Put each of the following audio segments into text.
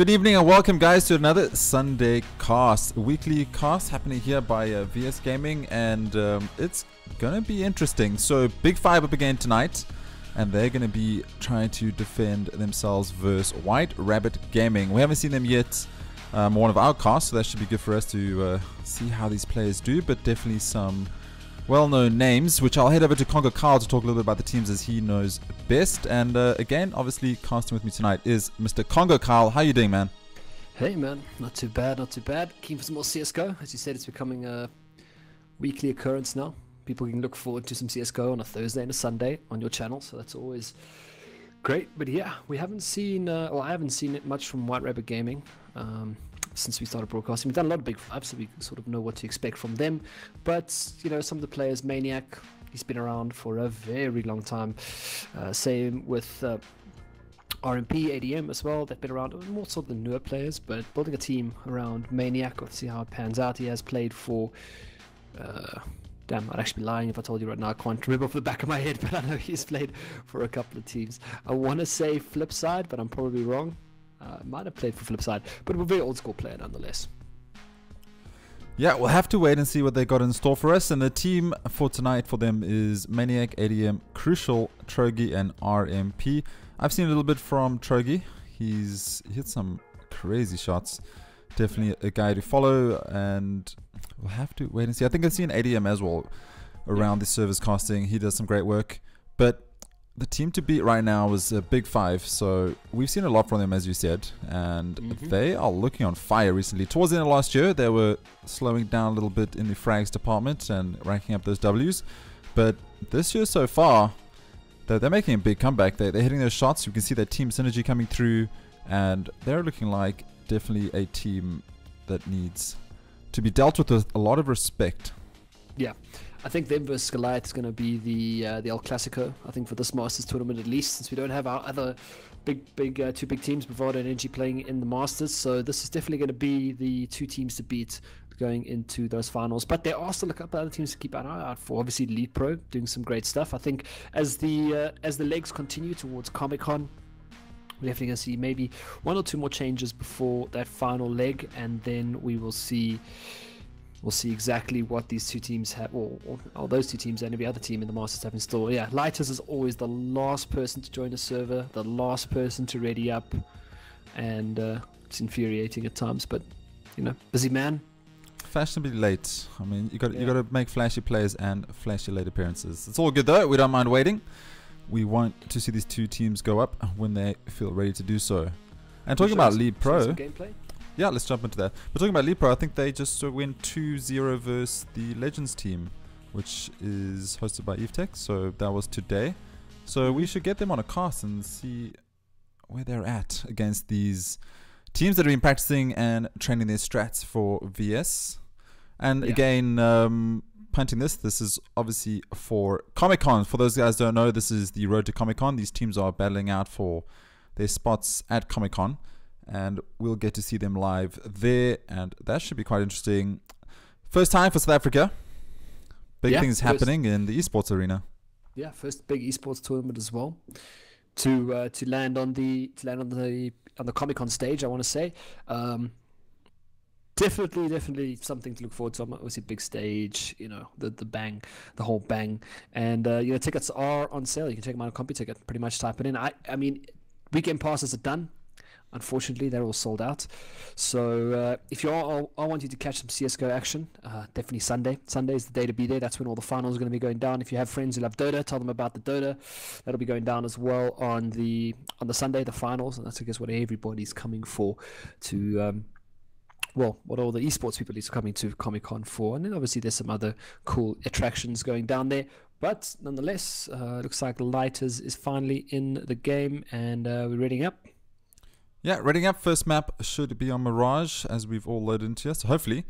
Good evening and welcome, guys, to another Sunday cast, a weekly cast happening here by VS Gaming, and it's gonna be interesting. So Big Five up again tonight, and they're gonna be trying to defend themselves versus White Rabbit Gaming. We haven't seen them yet on one of our casts, so that should be good for us to see how these players do, but definitely some well-known names, which I'll head over to CONGOKYLE to talk a little bit about the teams as he knows best. And again, obviously, casting with me tonight is Mr. CONGOKYLE. How you doing, man? Hey, man. Not too bad, not too bad. Keen for some more CSGO. As you said, it's becoming a weekly occurrence now. People can look forward to some CSGO on a Thursday and a Sunday on your channel, so that's always great. But yeah, we haven't seen, well, I haven't seen it much from White Rabbit Gaming since we started broadcasting. We've done a lot of Big Five, so we sort of know what to expect from them. But, you know, some of the players, Maniac, he's been around for a very long time. Same with RMP, ADM as well. They've been around, more sort of the newer players, but building a team around Maniac, let's see how it pans out. He has played for... damn, I'd actually be lying if I told you right now. I can't remember off the back of my head, but I know he's played for a couple of teams. I want to say Flipside, but I'm probably wrong. Might have played for Flipside, but a very old school player nonetheless. Yeah, we'll have to wait and see what they got in store for us. And the team for tonight for them is Maniac, ADM, Crucial, Trogi, and RMP. I've seen a little bit from Trogi. He's hit some crazy shots. Definitely a guy to follow, and we'll have to wait and see. I think I've seen ADM as well around the service casting. He does some great work, but the team to beat right now is a Big Five, so we've seen a lot from them, as you said, and they are looking on fire recently. Towards the end of last year, they were slowing down a little bit in the frags department and ranking up those Ws, but this year so far, they're making a big comeback. They're hitting those shots. You can see that team synergy coming through, and they're looking like definitely a team that needs to be dealt with a lot of respect. Yeah. I think them versus Goliath is going to be the El Clasico, I think, for this Masters tournament at least, since we don't have our other two big teams, Bravado and Energy, playing in the Masters. So this is definitely going to be the two teams to beat going into those finals. But there are still a couple other teams to keep an eye out for. Obviously, Elite Pro doing some great stuff. I think as the legs continue towards Comic-Con, we're definitely going to see maybe one or two more changes before that final leg, and then we will see... We'll see exactly what these two teams have, or those two teams and every other team in the Masters have in store. Yeah, Lighters is always the last person to join a server, the last person to ready up, and it's infuriating at times. But you know, busy man. Fashionably late. I mean, you got to make flashy plays and flashy late appearances. It's all good though. We don't mind waiting. We want to see these two teams go up when they feel ready to do so. And talking about League Pro. Yeah, let's jump into that. But talking about League Pro, I think they just went 2-0 versus the Legends team, which is hosted by ETHEREUM. So that was today. So we should get them on a cast and see where they're at against these teams that have been practicing and training their strats for VS. And again, punting this is obviously for Comic-Con. For those guys who don't know, this is the road to Comic-Con. These teams are battling out for their spots at Comic-Con, and we'll get to see them live there, and that should be quite interesting. First time for South Africa. Big things happening in the esports arena. Yeah, first big esports tournament as well. To land on the Comic-Con stage, I want to say. Definitely something to look forward to. Obviously, big stage, you know, the bang, the whole bang, and you know, tickets are on sale. You can check them out on CompuTicket. Pretty much type it in. I mean, weekend passes are done. Unfortunately, they're all sold out. So if you are, I want you to catch some CSGO action. Definitely Sunday. Sunday is the day to be there. That's when all the finals are going to be going down. If you have friends who love Dota, tell them about the Dota. That'll be going down as well on the Sunday, the finals. And that's, I guess, what everybody's coming for to... well, what all the esports people is coming to Comic-Con for. And then obviously there's some other cool attractions going down there. But nonetheless, looks like Lighters is finally in the game, and we're readying up. Yeah, reading up. First map should be on Mirage, as we've all loaded into here, so hopefully.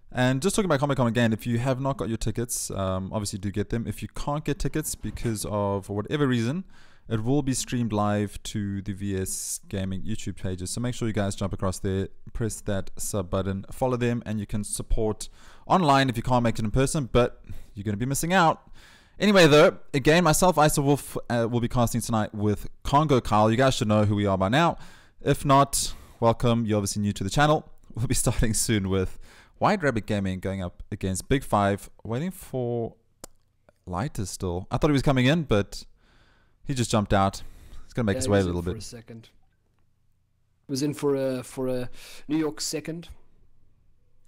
And just talking about Comic-Con again, if you have not got your tickets, obviously do get them. If you can't get tickets because of whatever reason, it will be streamed live to the VS Gaming YouTube pages. So make sure you guys jump across there, press that sub button, follow them, and you can support online if you can't make it in person, but you're going to be missing out. Anyway, though, again, myself, IsoWolf, will be casting tonight with CONGOKYLE. You guys should know who we are by now. If not, welcome. You're obviously new to the channel. We'll be starting soon with White Rabbit Gaming going up against Big Five. Waiting for Lighter still. I thought he was coming in, but he just jumped out. He's going to make his way a little bit. For a second. Was in for a New York second.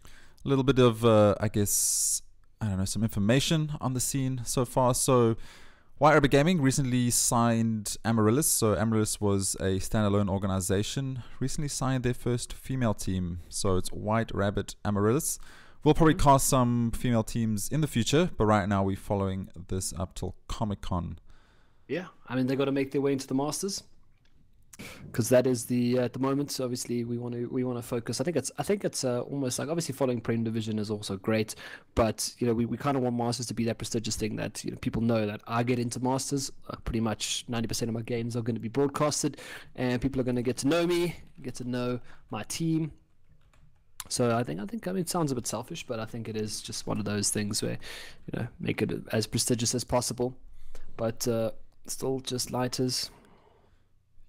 A little bit of, I guess, I don't know, some information on the scene so far. So White Rabbit Gaming recently signed Amaryllis. So Amaryllis was a standalone organization. Recently signed their first female team. So it's White Rabbit Amaryllis. We'll probably cast some female teams in the future, but right now we're following this up till Comic-Con. Yeah, I mean, they got to make their way into the Masters, because that is the at the moment. So obviously, we want to focus. I think it's almost like, obviously following Prem Division is also great, but you know, we kind of want Masters to be that prestigious thing that, you know, people know that I get into Masters. Pretty much 90% of my games are going to be broadcasted, and people are going to get to know me, get to know my team. So I mean, it sounds a bit selfish, but I think it is just one of those things where, you know, make it as prestigious as possible, but still just lighters.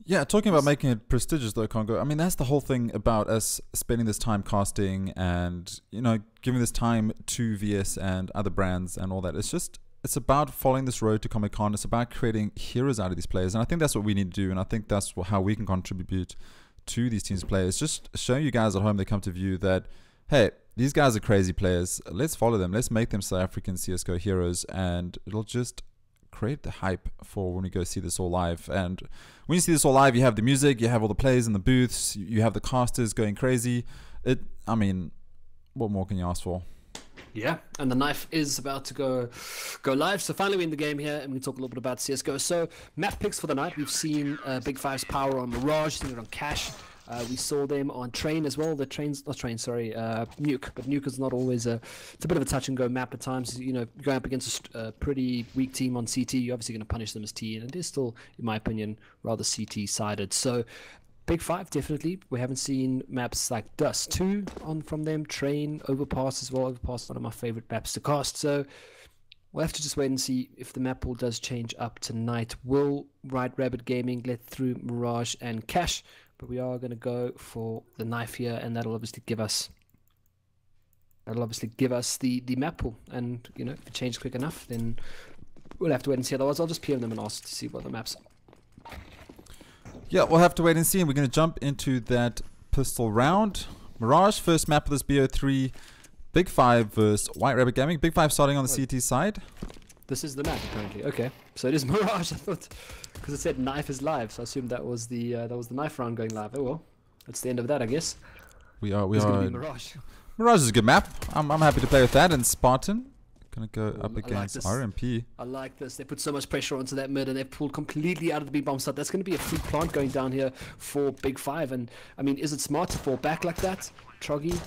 Yeah, talking about making it prestigious though, Congo, I mean, that's the whole thing about us spending this time casting and, you know, giving this time to VS and other brands and all that. It's about following this road to Comic-Con. It's about creating heroes out of these players. And I think that's what we need to do. And I think that's how we can contribute to these teams' players. Just showing you guys at home they come to view that, hey, these guys are crazy players. Let's follow them. Let's make them South African CSGO heroes. And it'll just create the hype for when we go see this all live. And when you see this all live, you have the music, you have all the players in the booths, you have the casters going crazy. I mean, what more can you ask for? Yeah, and the knife is about to go live. So finally we're in the game here, and we talk a little bit about CSGO. So map picks for the night. We've seen Big Five's power on Mirage, seen it on Cash. We saw them on Train as well. Nuke. But Nuke is not always it's a bit of a touch and go map at times. You know, going up against a pretty weak team on CT, you're obviously going to punish them as T, and it is still, in my opinion, rather CT sided. So Big Five, definitely. We haven't seen maps like Dust 2 from them. Train, Overpass as well. Overpass is one of my favorite maps to cast. So we'll have to just wait and see if the map pool does change up tonight. Will White Rabbit Gaming let through Mirage and Cash? But we are going to go for the knife here, and that'll obviously give us the map pool. And, you know, if it changes quick enough, then we'll have to wait and see. Otherwise, I'll just PM them and ask to see what the maps are. Yeah, we'll have to wait and see. And we're going to jump into that pistol round. Mirage, first map of this BO3. Big Five versus White Rabbit Gaming. Big Five starting on the CT side. This is the map, apparently. Okay, so it is Mirage. I thought, because it said knife is live, so I assumed that was the knife round going live. Oh well, that's the end of that, I guess. We are. Gonna be Mirage. Mirage is a good map. I'm happy to play with that. And Spartan gonna go up against RMP. I like this. They put so much pressure onto that mid, and they've pulled completely out of the big bomb site. That's going to be a free plant going down here for Big Five. And I mean, is it smart to fall back like that? Troggy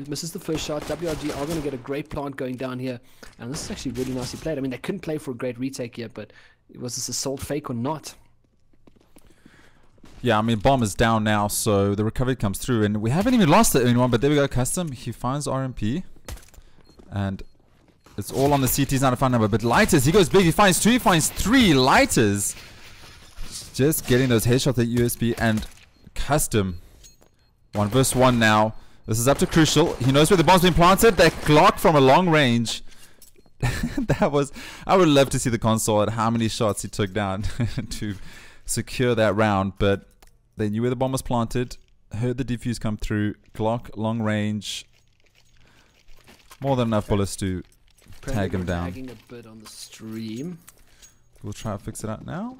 misses the first shot. WRG are going to get a great plant going down here, and this is actually really nicely played. I mean, they couldn't play for a great retake here, but was this assault fake or not? Yeah, I mean, bomb is down now, so the recovery comes through, and we haven't even lost it anyone. But there we go, Custom. He finds RMP, and it's all on the CT's not a fun number. But Lighters, he goes big. He finds 2. He finds 3. Lighters just getting those headshots at USB, and Custom 1 versus 1 now. This is up to Crucial. He knows where the bomb's been planted. That Glock from a long range. I would love to see the console at how many shots he took down to secure that round. But they knew where the bomb was planted. Heard the defuse come through. Glock, long range. More than enough bullets to tag him down. Tagging a bit on the stream. We'll try to fix it out now.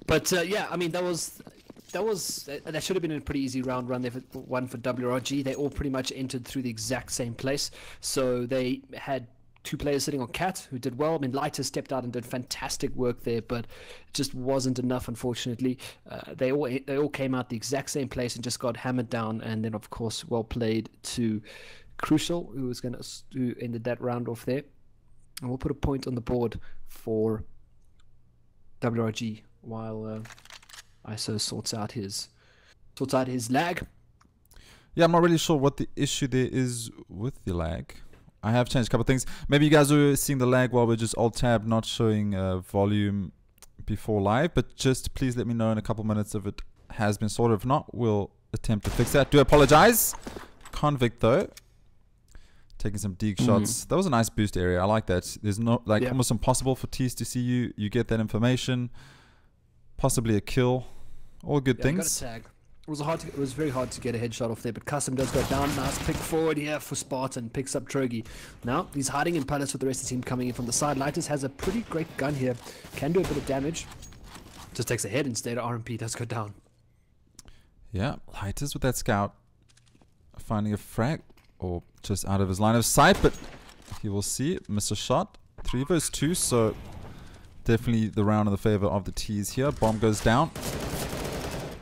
But yeah, I mean, that should have been a pretty easy round run there for one for WRG. They all pretty much entered through the exact same place. So they had 2 players sitting on Cat who did well. I mean, Lighter stepped out and did fantastic work there, but it just wasn't enough, unfortunately. They all came out the exact same place and just got hammered down. And then, of course, well played to Crucial, who ended that round off there. And we'll put a point on the board for WRG while ISO sorts out his lag. Yeah, I'm not really sure what the issue there is with the lag. I have changed a couple of things. Maybe you guys are seeing the lag while we're just Alt-Tab, not showing volume before live. But just please let me know in a couple minutes if it has been sorted. If not, we'll attempt to fix that. Do apologize. Convict though. Taking some dig shots. That was a nice boost area. I like that. There's no almost impossible for Tees to see you. You get that information. Possibly a kill. All good things. Got a tag. It was very hard to get a headshot off there, but Custom does go down. Nice pick forward here for Spartan. Picks up Trogi. Now he's hiding in palace with the rest of the team coming in from the side. Lighters has a pretty great gun here. Can do a bit of damage. Just takes a head instead. RMP does go down. Yeah, Lighters with that scout. Finding a frag. Or just out of his line of sight, but he will see it. Miss a shot. 3 versus 2, so definitely the round in the favor of the Tees here. Bomb goes down.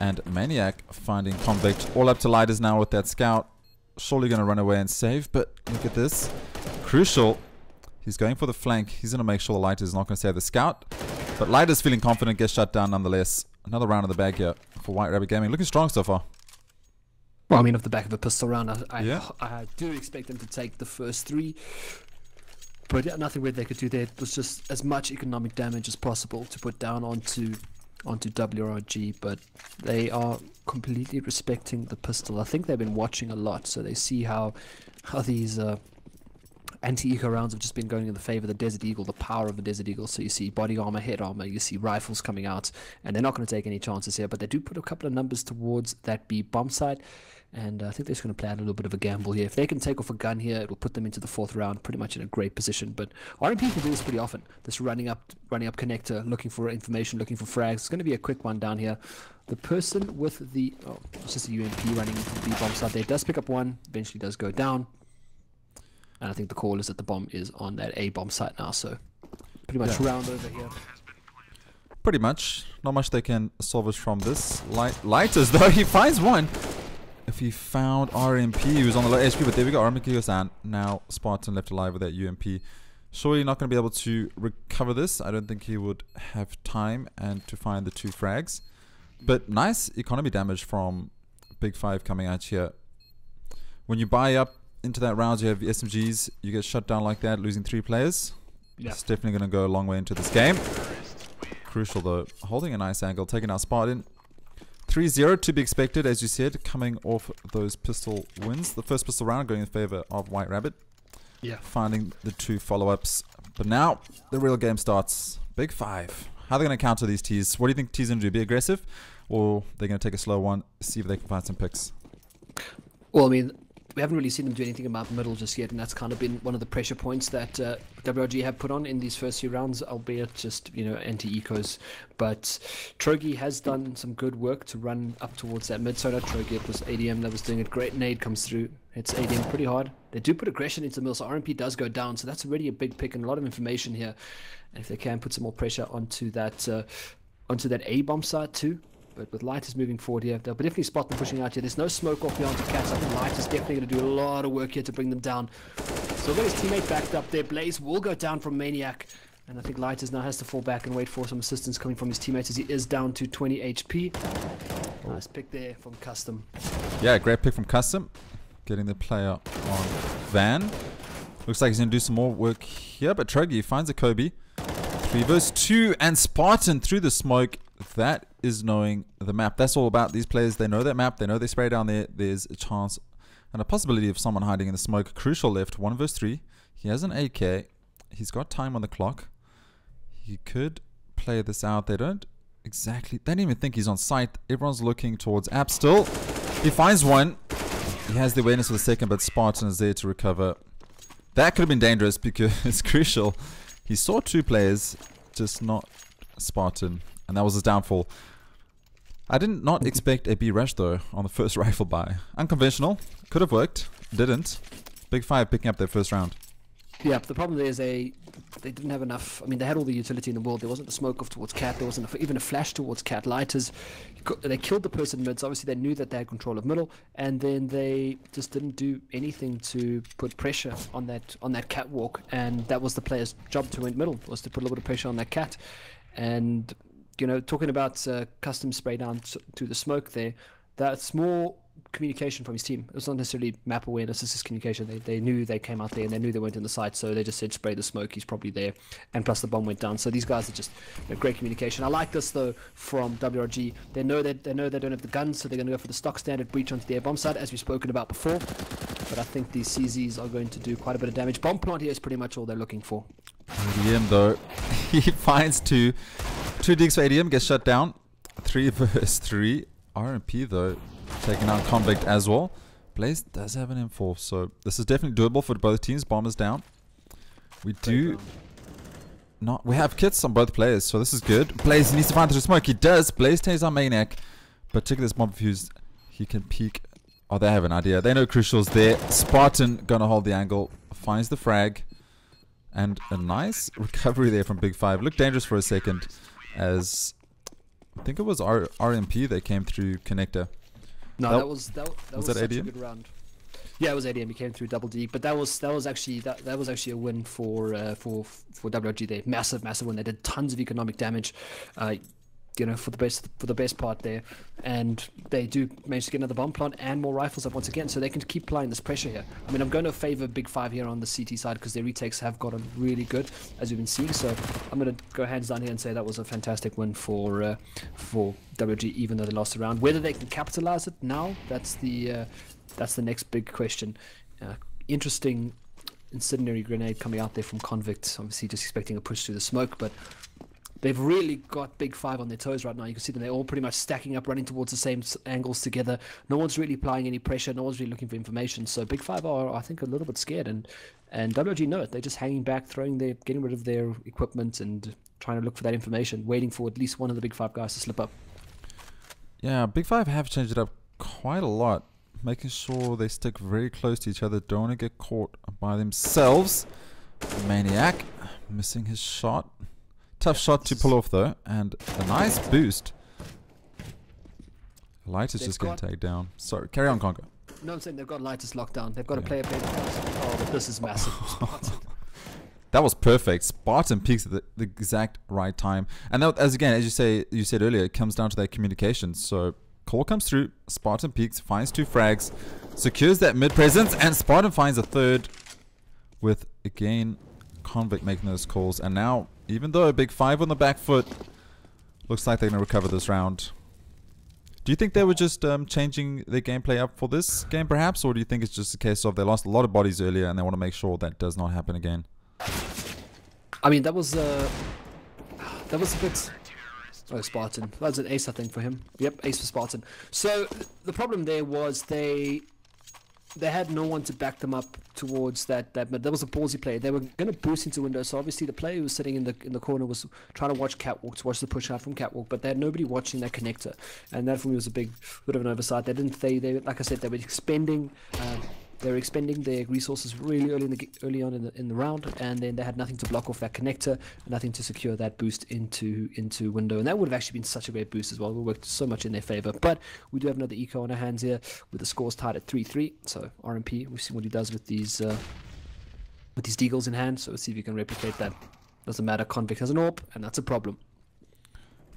And Maniac finding Convict. All up to Lighters now with that scout. Surely going to run away and save, but look at this. Crucial. He's going for the flank. He's going to make sure the Lighters is not going to save the scout. But Lighters feeling confident, gets shut down nonetheless. Another round in the bag here for White Rabbit Gaming. Looking strong so far. Well, I mean, off the back of a pistol round, I do expect them to take the first 3. But yeah, nothing weird they could do there. It was just as much economic damage as possible to put down onto WRG. But they are completely respecting the pistol. I think they've been watching a lot, so they see how these anti-eco rounds have just been going in the favor of the Desert Eagle, the power of the Desert Eagle. So you see body armor, head armor, you see rifles coming out, and they're not going to take any chances here. But they do put a couple of numbers towards that B bomb site. And I think they're just going to play out a little bit of a gamble here. If they can take off a gun here, it will put them into the 4th round, pretty much in a great position. But RMP can do this pretty often. This running up connector, looking for information, looking for frags. It's going to be a quick one down here. The person with the it's just a UMP running into the B bomb side there does pick up one. Eventually does go down. And I think the call is that the bomb is on that A bomb site now. So pretty much round over here. Pretty much. Not much they can salvage from this. Lighters though, he finds one. If he found RMP, he was on the low HP, but there we go. RMP goes down. Now Spartan left alive with that UMP. Surely not going to be able to recover this. I don't think he would have time and to find the 2 frags. But nice economy damage from Big 5 coming out here. When you buy up into that round, you have SMGs. You get shut down like that, losing 3 players. Yeah. It's definitely going to go a long way into this game. Crucial though. Holding a nice angle, taking out Spartan. 3-0 to be expected, as you said, coming off those pistol wins. The first pistol round going in favor of White Rabbit. Yeah. Finding the 2 follow-ups. But now, the real game starts. Big 5. How are they going to counter these Tees? What do you think Tees are going to do? Be aggressive? Or they're going to take a slow one, see if they can find some picks? Well, I mean, we haven't really seen them do anything about middle just yet, and that's kind of been one of the pressure points that WRG have put on in these first few rounds, albeit just, anti-ecos. But Trogi has done some good work to run up towards that mid. So Trogi, it was ADM that was doing it. Great nade comes through. Hits ADM pretty hard. They do put aggression into the middle, so RMP does go down. So that's already a big pick and a lot of information here. And if they can put some more pressure onto that A-bomb side too. But with Lighters moving forward here, they'll definitely spot them pushing out here. There's no smoke off beyond the cats. I think Lighters definitely going to do a lot of work here to bring them down. So got his teammate backed up there. Blaze will go down from Maniac. And I think Lighters now has to fall back and wait for some assistance coming from his teammates as he is down to 20 HP. Nice pick there from Custom. Yeah, great pick from Custom. Getting the player on Van. Looks like he's going to do some more work here. But Trogi finds a Kobe. 3 versus 2 and Spartan through the smoke. That is knowing the map. That's all about these players. They know that map. They know they spray down there. There's a chance and a possibility of someone hiding in the smoke. Crucial left. 1 versus 3. He has an AK. He's got time on the clock. He could play this out. They don't even think he's on site. Everyone's looking towards App still. He finds one. He has the awareness for the second, but Spartan is there to recover. That could have been dangerous because it's crucial. He saw 2 players, just not Spartan. And that was his downfall. I did not expect a B rush though on the first rifle buy. Unconventional. Could have worked. Didn't. Big 5 picking up their first round. Yeah, the problem there is they didn't have enough. I mean, they had all the utility in the world. There wasn't a smoke off towards Cat. There wasn't even a flash towards Cat. Lighters. They killed the person mids. Obviously, they knew that they had control of middle, and then they just didn't do anything to put pressure on that catwalk. And that was the player's job to win middle, was to put a little bit of pressure on that Cat. And talking about custom spray down to the smoke there, that's more communication from his team. It was not necessarily map awareness, it's just communication. They knew they came out there and they knew they weren't in the site, so they just said spray the smoke, he's probably there, and plus the bomb went down. So these guys are just great communication. I like this though from WRG. They know they don't have the guns, so they're going to go for the stock standard breach onto the air bomb side, as we've spoken about before. But I think these CZs are going to do quite a bit of damage. Bomb plant here is pretty much all they're looking for. ADM though, he finds two digs for ADM, gets shut down. 3 versus 3. RMP though, taking out Convict as well. Blaze does have an M4, so this is definitely doable for both teams. Bomb is down. We have kits on both players, so this is good. Blaze needs to find through smoke. He does. Blaze takes our maniac, but check this bomb fuse. He can peek. Oh, they have an idea. They know Crucial's there. Spartan gonna hold the angle. Finds the frag. And a nice recovery there from Big Five. Looked dangerous for a second, as I think it was RMP that came through connector. No, that was such ADM? a good round. Yeah, it was ADM. He came through double D, but that was actually a win for WRG there. Massive win. They did tons of economic damage, for the best part there, and they do manage to get another bomb plant and more rifles up once again, so they can keep applying this pressure here. I mean, I'm going to favor Big Five here on the CT side because their retakes have gotten really good, as we've been seeing. So I'm going to go hands down here and say that was a fantastic win for WG, even though they lost the round. Whether they can capitalize it now, that's the next big question. Interesting incendiary grenade coming out there from Convict. Obviously, just expecting a push through the smoke, but they've really got Big Five on their toes right now. You can see them, they're all pretty much stacking up, running towards the same angles together. No one's really applying any pressure. No one's really looking for information. So Big Five are, I think, a little bit scared. And WG know it. They're just hanging back, getting rid of their equipment and trying to look for that information, waiting for at least one of the Big Five guys to slip up. Yeah, Big Five have changed it up quite a lot, making sure they stick very close to each other. Don't want to get caught by themselves. Maniac missing his shot. Tough shot to pull off though, and a nice boost. Light is just getting tagged down. Sorry, carry on, Congo. No, I'm saying they've got Lighters locked down. They've got to play a bit. Oh, but this is massive. That was perfect. Spartan peaks at the exact right time, and that, as you said earlier, it comes down to that communication. So call comes through, Spartan peaks, finds 2 frags, secures that mid presence, and Spartan finds a third, with again Convict making those calls, and now, even though Big Five on the back foot, looks like they're going to recover this round. Do you think they were just changing their gameplay up for this game, perhaps? Or do you think it's just a case of they lost a lot of bodies earlier and they want to make sure that does not happen again? I mean, that was a bit... Oh, Spartan. That was an ace, I think, for him. Yep, ace for Spartan. So, the problem there was they had no one to back them up towards that that was a ballsy play. They were going to boost into window, so obviously the player who was sitting in the corner was trying to watch Catwalk, to watch the push out from Catwalk, but they had nobody watching that connector, and that for me was a bit of an oversight. They like I said, they were expending their resources really early on in the round, and then they had nothing to block off that connector, and nothing to secure that boost into window, and that would have actually been such a great boost as well. We worked so much in their favor, but we do have another eco on our hands here with the scores tied at 3-3. So RMP, we've seen what he does with these deagles in hand, so let's see if we can replicate that. Doesn't matter, Convict has an AWP, and that's a problem.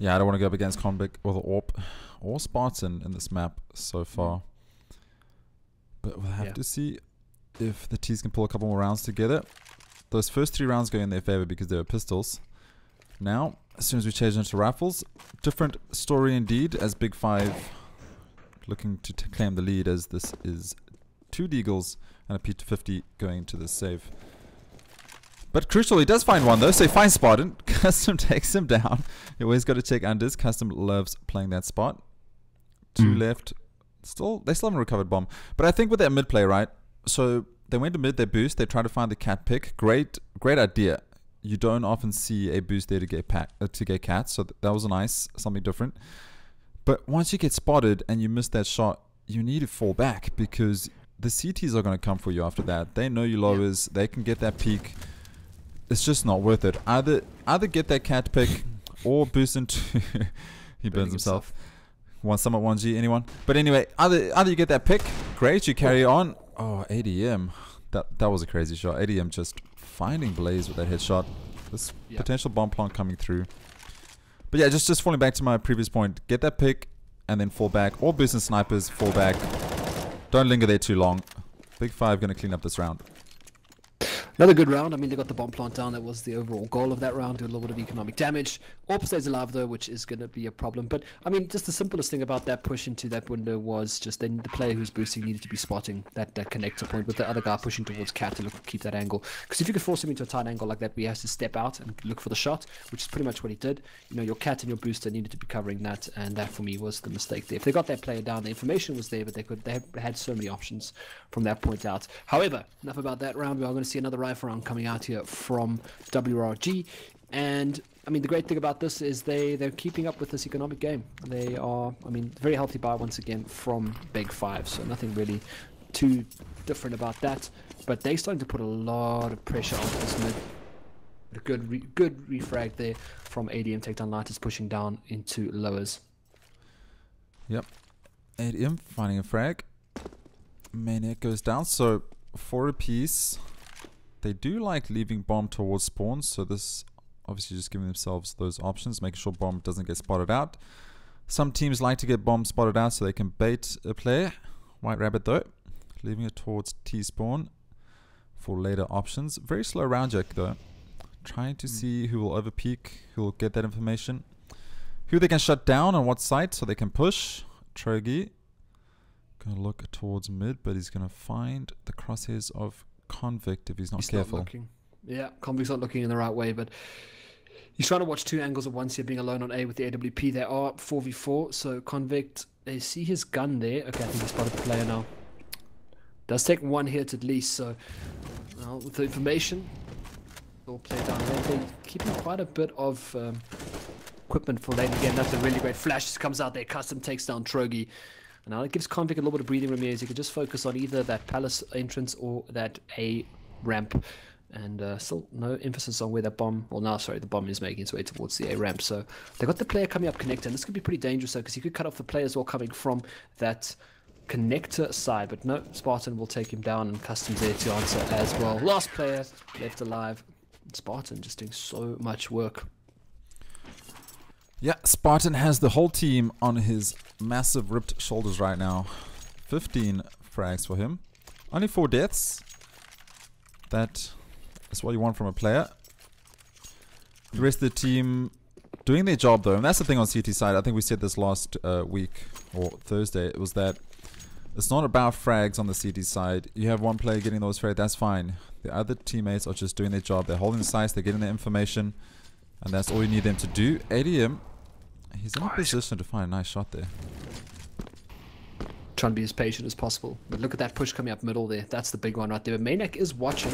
Yeah, I don't want to go up against Convict or the AWP or Spartan in this map so far. But we'll have to see if the T's can pull a couple more rounds together. Those first 3 rounds go in their favor because they were pistols. Now, as soon as we change into rifles, different story indeed, as Big Five looking to claim the lead, as this is 2 deagles and a P250 going to the save. But crucial, he does find one though, so he finds Spartan. Custom takes him down. You always got to check unders. Custom loves playing that spot. 2 left. They still haven't recovered bomb. But I think with that mid play, right? So they went to mid, they boost, they try to find the cat pick. Great idea. You don't often see a boost there to get cat, so that was nice, something different. But once you get spotted and you miss that shot, you need to fall back because the CTs are going to come for you after that. They know you lowers, they can get that peak. It's just not worth it. Either get that cat pick or boost into he burns himself. Want some at 1G, anyone? But anyway, either you get that pick, great, you carry on. Oh, ADM. That was a crazy shot. ADM just finding Blaze with that headshot. This potential bomb plant coming through. But yeah, just falling back to my previous point. Get that pick and then fall back. Or boost and snipers, fall back. Don't linger there too long. Big Five going to clean up this round. Another good round. I mean, they got the bomb plant down. That was the overall goal of that round. Do a little bit of economic damage. AWP stays alive, though, which is going to be a problem. But, I mean, just the simplest thing about that push into that window was just then the player who's boosting needed to be spotting that connector point with the other guy pushing towards Cat to keep that angle. Because if you could force him into a tight angle like that, he has to step out and look for the shot, which is pretty much what he did. You know, your Cat and your booster needed to be covering that, and that, for me, was the mistake there. If they got that player down, the information was there, but they had so many options from that point out. However, enough about that round. We are going to see another rifle round coming out here from WRG, and I mean the great thing about this is they're keeping up with this economic game. They are, I mean, very healthy buy once again from Big Five, so nothing really too different about that. But they're starting to put a lot of pressure on this mid. A good refrag there from ADM. Takedown Lighters pushing down into lowers. Yep, ADM finding a frag. Maniac goes down, so 4 apiece. They do like leaving bomb towards spawn, so this obviously just giving themselves those options, making sure bomb doesn't get spotted out. Some teams like to get bomb spotted out so they can bait a player. White Rabbit though, leaving it towards T-spawn for later options. Very slow round check though. Trying to see who will overpeak, who will get that information. Who they can shut down on what site so they can push. Trogi. Gonna look towards mid, but he's gonna find the crosshairs of Convict if he's not careful. Not looking. Yeah, Convict's not looking in the right way, but he's trying to watch 2 angles at once here, being alone on A with the AWP. They are 4v4, so Convict, they see his gun there. Okay, I think he spotted the player now. Does take 1 hit at least, so well, with the information, they'll play down there. They're keeping quite a bit of equipment for late. Again, that's a really great flash. Just comes out there, custom takes down Trogi. And now it gives Convict a little bit of breathing room here, as he can just focus on either that palace entrance or that A ramp. And still no emphasis on where that bomb, well now, sorry, the bomb is making its way towards the A ramp. So they got the player coming up connector, and this could be pretty dangerous though, because you could cut off the players all coming from that connector side. But no, Spartan will take him down, and Customs there to answer as well. Last player left alive. Spartan just doing so much work. Yeah, Spartan has the whole team on his massive ripped shoulders right now. 15 frags for him. Only 4 deaths. That is what you want from a player. The rest of the team doing their job though. And that's the thing on CT side. I think we said this last week or Thursday. It was that it's not about frags on the CT side. You have one player getting those frags, that's fine. The other teammates are just doing their job. They're holding the sights, they're getting their information. And that's all you need them to do. ADM, he's in a position to find a nice shot there. Trying to be as patient as possible. But look at that push coming up middle there. That's the big one right there. But Maniac is watching.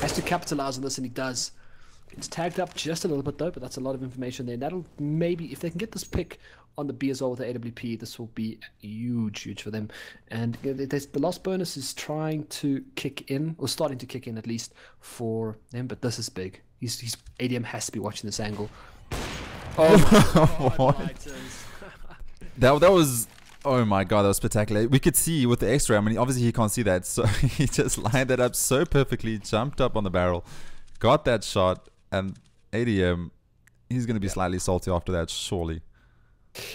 Has to capitalize on this, and he does. It's tagged up just a little bit though, but that's a lot of information there. And that'll maybe, if they can get this pick on the B as well with the AWP, this will be huge for them. And the lost bonus is trying to kick in, or starting to kick in at least for them, but this is big. He's ADM has to be watching this angle. Oh my God, that was, oh my God, that was spectacular. We could see with the X-ray, I mean, obviously he can't see that, so he just lined that up so perfectly, jumped up on the barrel, got that shot, and ADM, he's going to be slightly salty after that, surely.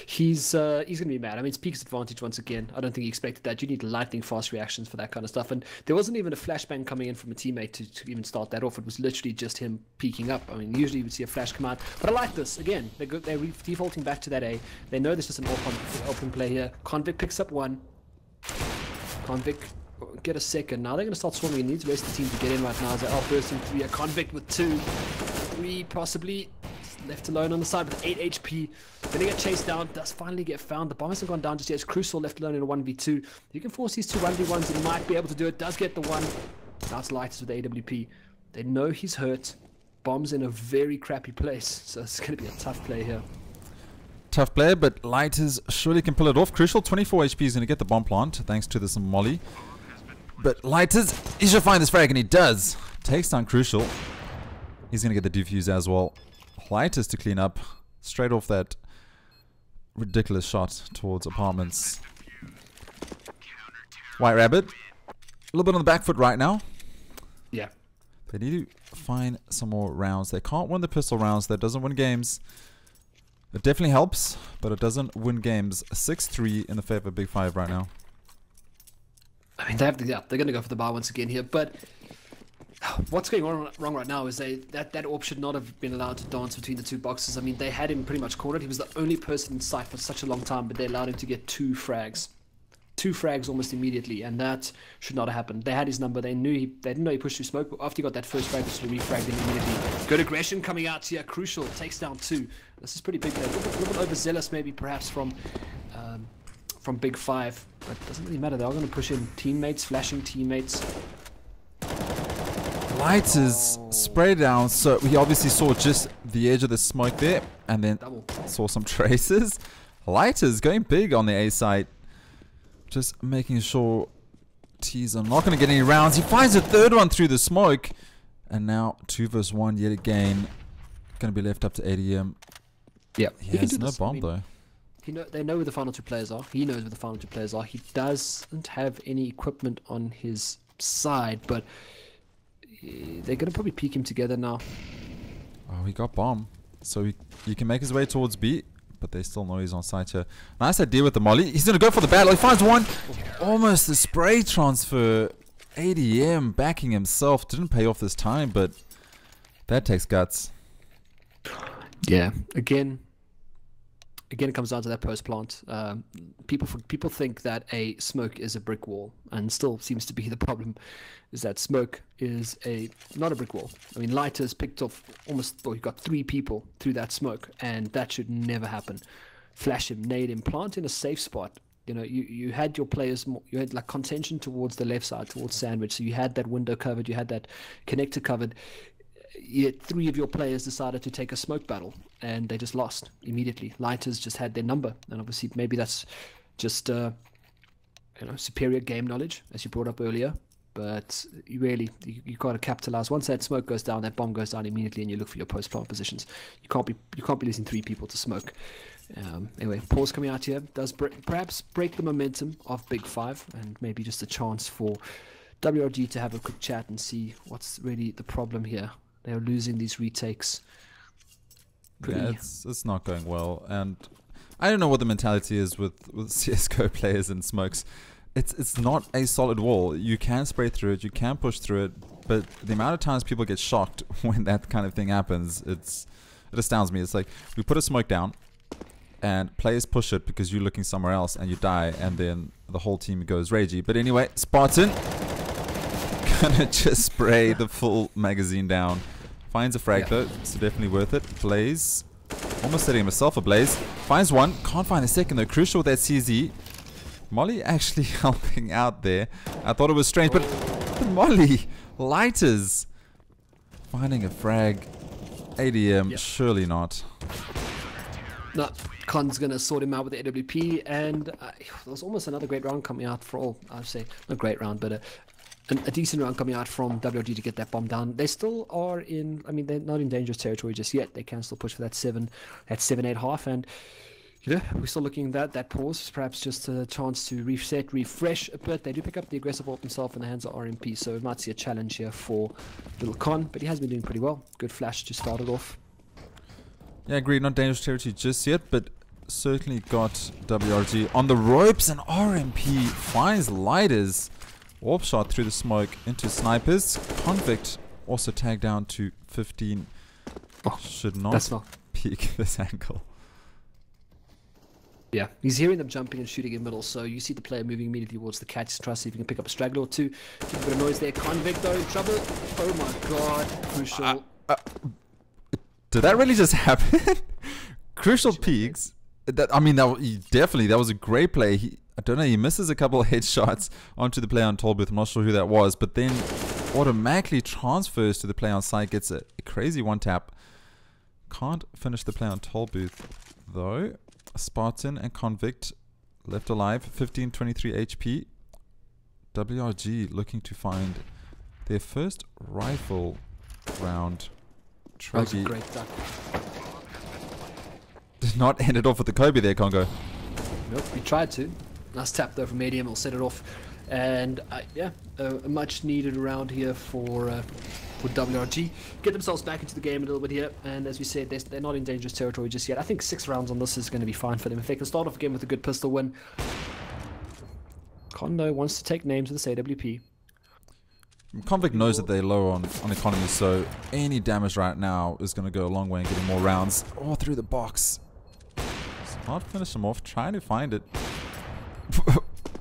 He's going to be mad. I mean, it's Peak's advantage once again. I don't think he expected that. You need lightning fast reactions for that kind of stuff. And there wasn't even a flashbang coming in from a teammate to even start that off. It was literally just him peeking up. I mean, usually you would see a flash come out. But I like this. Again, they're defaulting back to that A. They know there's just an open play here. Convict picks up 1. Convict get a second. Now they're going to start swarming. He needs the rest of the team to get in right now. They're outbursting 3. A Convict with 2. 3 possibly. Left alone on the side with 8 HP. Gonna get chased down. Does finally get found. The bomb hasn't gone down just yet. It's Crucial left alone in a 1v2. You can force these 2 1v1s. He might be able to do it. Does get the 1. Now it's Lighters with the AWP. They know he's hurt. Bomb's in a very crappy place. So it's going to be a tough play here. Tough play, but Lighters surely can pull it off. Crucial, 24 HP is going to get the bomb plant thanks to this molly. But Lighters, he should find this frag, and he does. Takes down Crucial. He's going to get the defuse as well. Lighters to clean up straight off that ridiculous shot towards apartments. White Rabbit, a little bit on the back foot right now. Yeah. They need to find some more rounds. They can't win the pistol rounds. That doesn't win games. It definitely helps, but it doesn't win games. 6-3 in the favor of Big Five right now. I mean, they're going to go for the buy once again here, but what's going on wrong right now is that AWP should not have been allowed to dance between the two boxes. I mean, they had him pretty much cornered. He was the only person in sight for such a long time, but they allowed him to get 2 frags. 2 frags almost immediately, and that should not have happened. They had his number. They didn't know he pushed through smoke, but after he got that first frag, just refragged him immediately. Good aggression coming out here. Crucial. Takes down 2. This is pretty big. A little bit overzealous maybe perhaps from Big 5, but it doesn't really matter. They are going to push in teammates, flashing teammates. Light is sprayed down, so we obviously saw just the edge of the smoke there, and then saw some traces. Light is going big on the A side, just making sure T's are not going to get any rounds. He finds a third one through the smoke, and now 2 versus 1 yet again. Going to be left up to ETHEREUM. Yeah, he has no bomb though. They know where the final 2 players are. He knows where the final 2 players are. He doesn't have any equipment on his side, but they're going to probably peek him together now. Oh, he got bomb. So he can make his way towards B, but they still know he's on site here. Nice idea with the molly. He's going to go for the battle. He finds one. Almost a spray transfer. ETHEREUM backing himself. Didn't pay off this time, but that takes guts. Yeah, again it comes down to that post plant. People think that a smoke is a brick wall, and still seems to be the problem. Is that smoke is not a brick wall. I mean, Lighter's picked off he got 3 people through that smoke, and that should never happen. Flash him, nade him, plant in a safe spot. You know, you had your players, you had like contention towards the left side, towards sandwich. So you had that window covered, you had that connector covered. Yet 3 of your players decided to take a smoke battle, and they just lost immediately. Lighters just had their number, and obviously maybe that's just superior game knowledge, as you brought up earlier. But you got to capitalize. Once that smoke goes down, that bomb goes down immediately, and you look for your post plant positions. You can't be losing 3 people to smoke. Anyway, pause coming out here does perhaps break the momentum of Big 5, and maybe just a chance for WRG to have a quick chat and see what's really the problem here. They are losing these retakes. Yeah, it's not going well, and I don't know what the mentality is with CSGO players and smokes. It's not a solid wall. You can spray through it, you can push through it, but the amount of times people get shocked when that kind of thing happens, it astounds me. It's like we put a smoke down, and players push it because you're looking somewhere else, and you die, and then the whole team goes ragey. But anyway, Spartan gonna just spray the full magazine down. Finds a frag though, so definitely worth it. Blaze, almost setting himself ablaze. Finds one, can't find a second though. Crucial with that CZ. Molly actually helping out there. I thought it was strange, but Molly, Lighters, finding a frag. ETHEREUM, surely not. No, Con's going to sort him out with the AWP, and there was almost another great round coming out for all, I'd say, not great round, but a decent round coming out from WRG to get that bomb down. They still are in, I mean, they're not in dangerous territory just yet. They can still push for that 7-8 half, and we're still looking at that pause, perhaps just a chance to reset, refresh a bit. They do pick up the aggressive ult himself in the hands of RMP, so we might see a challenge here for little Con, but he has been doing pretty well. Good flash to start it off. Yeah, agreed, not dangerous territory just yet, but certainly got WRG on the ropes, and RMP finds Lighters. Warp shot through the smoke into snipers. Convict also tagged down to 15. Should not peek this angle. Yeah, he's hearing them jumping and shooting in middle, so you see the player moving immediately towards the catch. Try to see if he can pick up a straggler or 2. Keep a bit of noise there. Convict though in trouble. Oh my god, Crucial. Did that really just happen? Crucial peaks. I mean, that was a great play. I don't know, he misses a couple of headshots onto the player on Tollbooth. I'm not sure who that was, but then automatically transfers to the player on site, gets a crazy one tap. Can't finish the play on Tollbooth though. Spartan and Convict left alive, 1523 HP. WRG looking to find their first rifle round trophy. Great duck. Did not end it off with the Kobe there, Congo. Nope, we tried to. Nice tap though from ETHEREUM, will set it off. And yeah, a much needed round here for WRG. Get themselves back into the game a little bit here, and as we said, they're not in dangerous territory just yet. I think 6 rounds on this is going to be fine for them. If they can start off again with a good pistol win, Kondo wants to take names with this AWP. Convict knows that they're low on economy, so any damage right now is going to go a long way in getting more rounds. Oh, through the box. Can't finish him off. Trying to find it.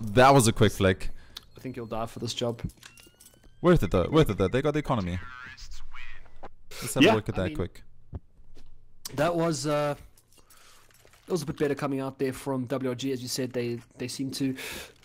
That was a quick flick. I think he'll die for this job. Worth it though. Worth it though. They got the economy. Let's have a look at that quick. That was a bit better coming out there from WRG, as you said. They seem to.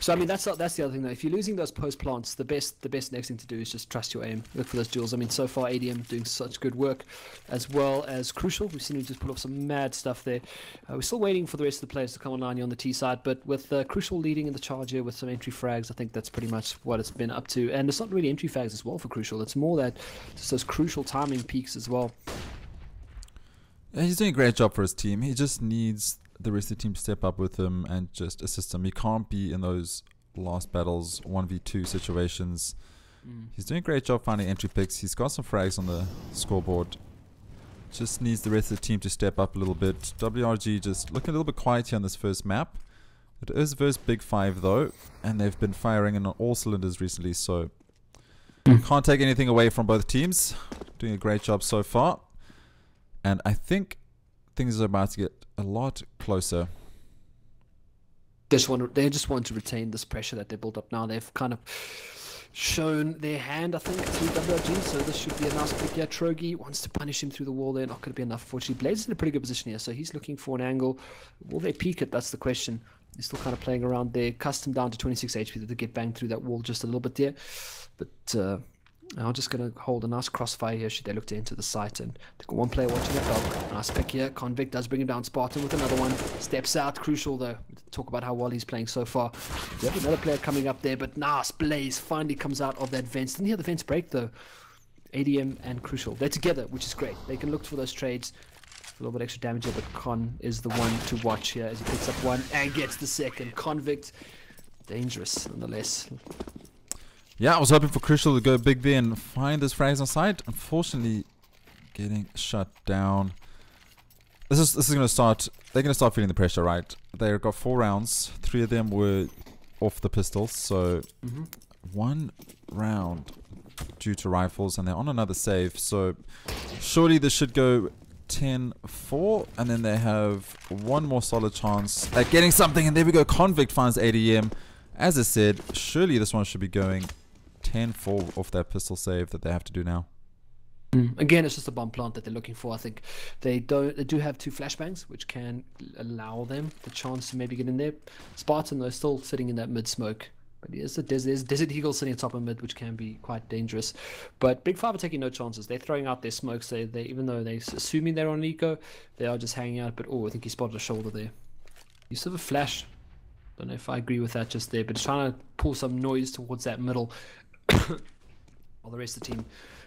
So I mean, that's the other thing though. If you're losing those post plants, the best next thing to do is just trust your aim. Look for those duels. I mean, so far ADM doing such good work, as well as Crucial. We've seen him just pull off some mad stuff there. We're still waiting for the rest of the players to come online here on the T side, but with Crucial leading in the charge here with some entry frags, I think that's pretty much what it's been up to. And it's not really entry frags as well for Crucial. It's more that just those crucial timing peaks as well. Yeah, he's doing a great job for his team. He just needs the rest of the team to step up with him and just assist him. He can't be in those last battles 1v2 situations. He's doing a great job finding entry picks. He's got some frags on the scoreboard. Just needs the rest of the team to step up a little bit. WRG just looking a little bit quiet here on this first map. It is versus Big 5 though, and they've been firing in all cylinders recently, so can't take anything away from both teams. Doing a great job so far. And I think things are about to get a lot closer. They just want to retain this pressure that they built up now. They've kind of shown their hand, I think, through WRG, so this should be a nice pick here. Trogi wants to punish him through the wall there. Not going to be enough, unfortunately. Blaze is in a pretty good position here, so he's looking for an angle. Will they peek it? That's the question. He's still kind of playing around there. Custom down to 26 HP to get banged through that wall just a little bit there. But I'm just going to hold a nice crossfire here should they look to enter the site. And they've got one player watching that dog. Nice pick here. Convict does bring him down. Spartan with another one. Steps out. Crucial though. Talk about how well he's playing so far. We have another player coming up there. But nice. Blaze finally comes out of that fence. Didn't hear the fence break though. ADM and Crucial. They're together, which is great. They can look for those trades. A little bit extra damage here, but Con is the one to watch here as he picks up one and gets the second. Convict. Dangerous nonetheless. Yeah, I was hoping for Crucial to go big there and find those frags on site. Unfortunately, getting shut down. This is going to start. They're going to start feeling the pressure, right? They've got 4 rounds. 3 of them were off the pistols, so 1 round due to rifles, and they're on another save. So surely this should go 10-4, and then they have one more solid chance at getting something. And there we go. Convict finds ADM. As I said, surely this one should be going 10-4 off that pistol save that they have to do now. Again, it's just a bomb plant that they're looking for. I think they do have 2 flashbangs, which can allow them the chance to maybe get in there. Spartan, though, still sitting in that mid smoke. But there's Desert Eagle sitting on top of mid, which can be quite dangerous. But Big 5 are taking no chances. They're throwing out their smokes. They even though they're assuming they're on Nico, they are just hanging out. But oh, I think he spotted a shoulder there. You still have a flash. Don't know if I agree with that just there, but it's trying to pull some noise towards that middle while the rest of the team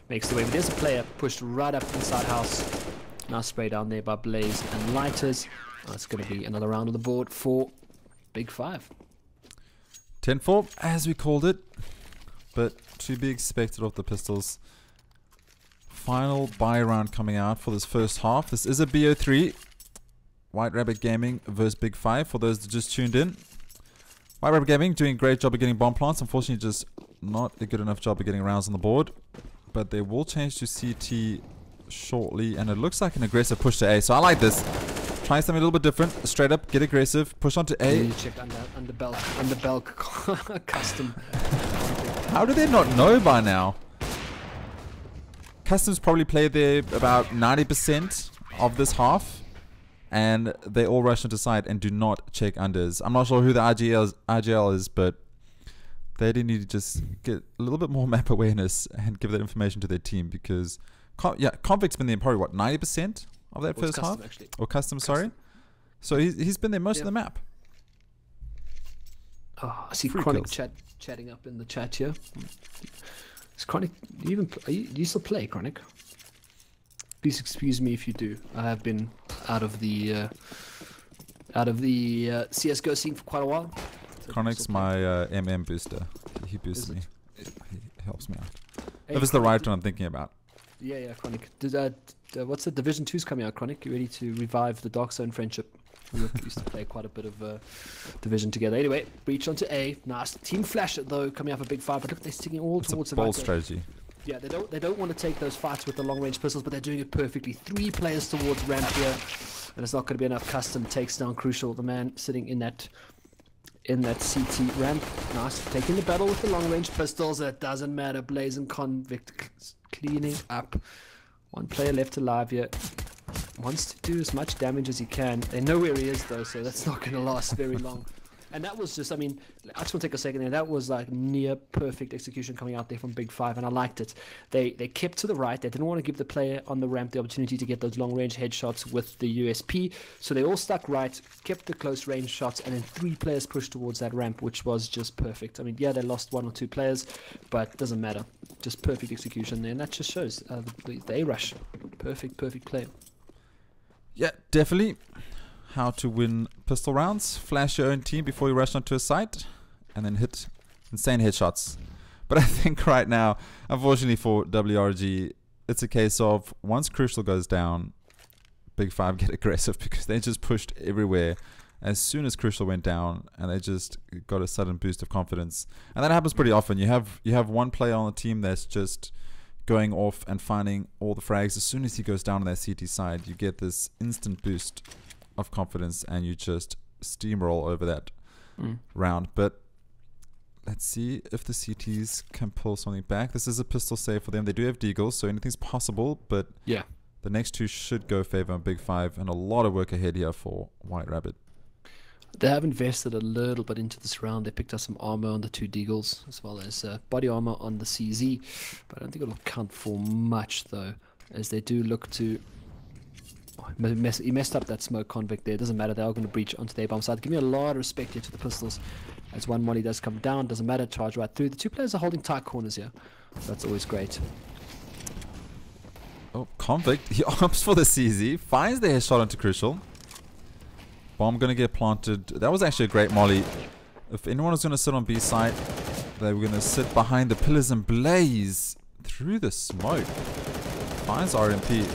makes the way. But there's a player pushed right up inside house. Nice spray down there by Blaze and Lighters. That's going to be another round on the board for Big 5. 10-4, as we called it, but to be expected of the pistols. Final buy round coming out for this first half. This is a BO3. White Rabbit Gaming versus Big 5 for those that just tuned in. White Rabbit Gaming doing a great job of getting bomb plants. Unfortunately, just not a good enough job of getting rounds on the board. But they will change to CT shortly, and it looks like an aggressive push to A. So I like this. Trying something a little bit different. Straight up, get aggressive, push on to A. Check under belt custom. How do they not know by now? Customs probably played there about 90% of this half. And they all rush into site and do not check unders. I'm not sure who the RGL is, but they do need to just get a little bit more map awareness and give that information to their team, because Convict's been there probably what, 90% of that first half, actually. Or custom, sorry. So he's been there most of the map. Oh, I see Chronic chatting up in the chat here. Is Chronic do you still play, Chronic? Please excuse me if you do. I have been out of the CSGO scene for quite a while. So Chronic's my MM booster. He boosts me. He helps me out. Hey, if it's the right one I'm thinking about. Yeah, Chronic. What's the Division 2's coming out, Chronic? You ready to revive the Dark Zone friendship? We used to play quite a bit of division together. Anyway, breach onto A. Nice team flash though, coming up a big fight. But look, they're sticking all towards the bold strategy. Yeah, they don't want to take those fights with the long range pistols, but they're doing it perfectly. 3 players towards ramp here, and it's not going to be enough. Custom takes down Crucial, the man sitting in that CT ramp. Nice, taking the battle with the long range pistols. It doesn't matter. Blaze and Convict cleaning up. 1 player left alive here. Wants to do as much damage as he can. They know where he is though, so that's not going to last very long. And that was just, I mean, I just want to take a second there. That was like near perfect execution coming out there from Big Five, and I liked it. They kept to the right. They didn't want to give the player on the ramp the opportunity to get those long range headshots with the USP. So they all stuck right, kept the close range shots, and then 3 players pushed towards that ramp, which was just perfect. I mean, yeah, they lost 1 or 2 players, but it doesn't matter. Just perfect execution there, and that just shows the A rush. Perfect play. Yeah, definitely. How to win pistol rounds. Flash your own team before you rush onto a site, and then hit insane headshots. But I think right now, unfortunately for WRG, it's a case of once Crucial goes down, Big Five get aggressive because they just pushed everywhere as soon as Crucial went down, and they just got a sudden boost of confidence. And that happens pretty often. You have one player on the team that's just going off and finding all the frags. As soon as he goes down on that CT side, you get this instant boost of confidence, and you just steamroll over that round. But let's see if the CTs can pull something back. This is a pistol save for them. They do have deagles, so anything's possible, but yeah, the next 2 should go favor on Big Five, and a lot of work ahead here for White Rabbit. They have invested a little bit into this round. They picked up some armor on the 2 deagles, as well as body armor on the CZ, but I don't think it'll count for much though, as they do look to... He messed up that smoke Convict there. It doesn't matter. They are going to breach onto the A-bomb side. Give me a lot of respect here to the pistols. As 1 molly does come down, doesn't matter. Charge right through. The 2 players are holding tight corners here. That's always great. Oh, Convict. He opts for the CZ. Finds the headshot onto Crucial. Bomb going to get planted. That was actually a great molly. If anyone was going to sit on B side, they were going to sit behind the pillars and blaze through the smoke. Finds RMP.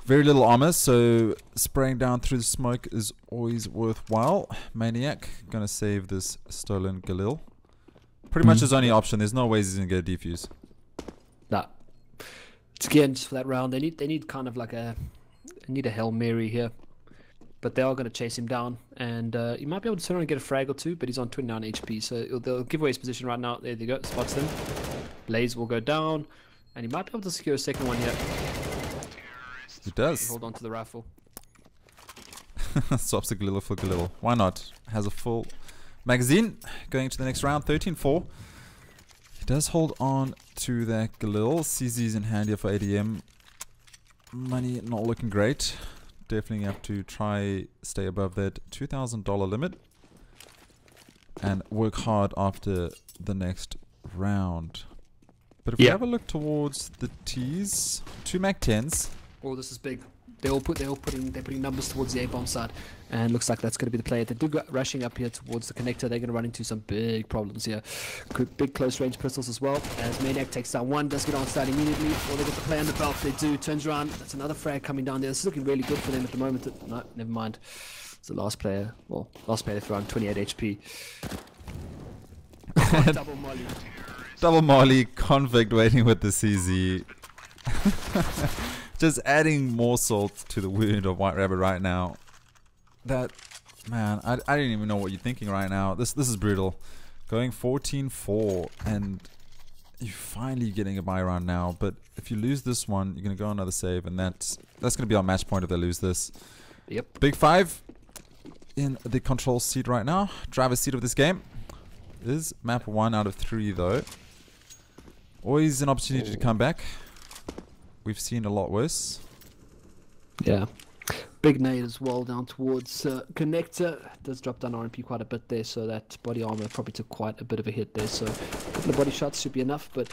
Very little armor, so spraying down through the smoke is always worthwhile. Maniac gonna save this stolen Galil. Pretty much his only option. There's no ways he's gonna get a defuse. Nah. It's again just for that round. They need kind of like a Hail Mary here. But they are gonna chase him down, and he might be able to turn around and get a frag or 2, but he's on 29 HP, so they'll give away his position right now. There they go, spots them. Blaze will go down, and he might be able to secure a second one here. He does. Hold on to the rifle. Swaps the Galil for Galil. Why not? Has a full magazine. Going to the next round, 13-4. He does hold on to that Galil. CZ's in hand here for ADM. Money not looking great. Definitely have to try stay above that $2,000 limit. And work hard after the next round. But if we have a look towards the T's, 2 Mag-10s. Oh, this is big. They're putting numbers towards the A-bomb side, and looks like that's going to be the play. They do go rushing up here towards the connector. They're going to run into some big problems here. Big close range pistols as well. As Maniac takes down 1, does get on side immediately. Or they get the play on the belt. They do. Turns around. That's another frag coming down there. This is looking really good for them at the moment. No, never mind. It's the last player. Well, last player throw on 28 HP. Oh, double molly. Double molly. Convict waiting with the CZ. Just adding more salt to the wound of White Rabbit right now. That, man, I didn't even know what you're thinking right now. This is brutal. Going 14-4, and you're finally getting a buy round now. But if you lose this one, you're going to go another save, and that's going to be our match point if they lose this. Yep. Big Five in the control seat right now. Driver's seat of this game. Is map 1 out of 3, though. Always an opportunity to come back. We've seen a lot worse. Yeah. Big nade as well down towards connector. Does drop down RMP quite a bit there, so that body armor probably took quite a bit of a hit there. So a couple of body shots should be enough, but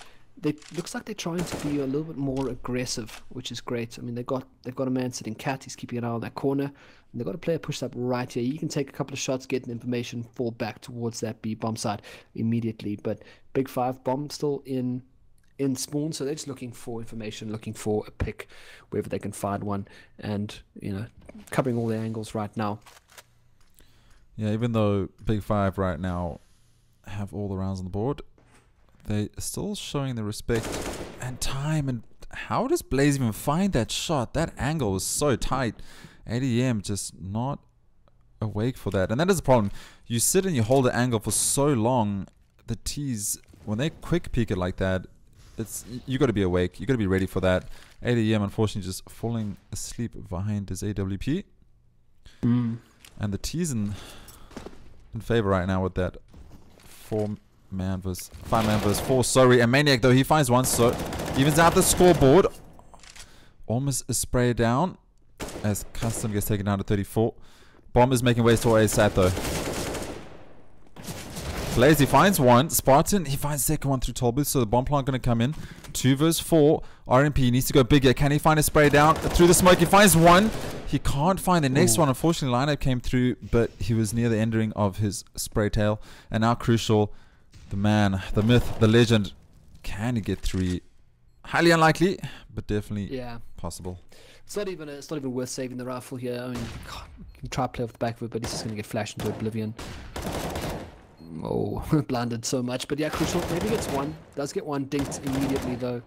looks like they're trying to be a little bit more aggressive, which is great. I mean, they've got a man sitting cat. He's keeping an eye on that corner. And they've got a player pushed up right here. You can take a couple of shots, get information, fall back towards that B bomb side immediately. But Big Five bomb still in in spawn, so they're just looking for information, looking for a pick wherever they can find one, and covering all the angles right now. Yeah, even though Big Five right now have all the rounds on the board, they are still showing the respect and time. And how does Blaze even find that shot? That angle was so tight. ADM just not awake for that, and that is the problem. You sit and you hold the angle for so long, the T's, when they quick peek it like that, you got to be awake, you got to be ready for that. ADM unfortunately just falling asleep behind his AWP, and the T's in favor right now with that 5-man versus 4. Sorry, and Maniac though, he finds one, so evens out the scoreboard. Almost a spray down as Custom gets taken down to 34. Bomb is making ways toward ASAT though. Blaze, he finds one. Spartan, he finds second one through Tolbooth, so the bomb plant going to come in. 2 versus 4. RMP needs to go bigger. Can he find a spray down? Through the smoke, he finds one. He can't find the next one. Unfortunately, lineup came through, but he was near the ending of his spray tail. And now Crucial, the man, the myth, the legend. Can he get 3? Highly unlikely, but definitely possible. It's not even worth saving the rifle here. I mean, you can try to play off the back of it, but he's just going to get flashed into oblivion. Oh, blinded so much. But yeah, Crucial maybe gets one. Does get one dinked immediately though.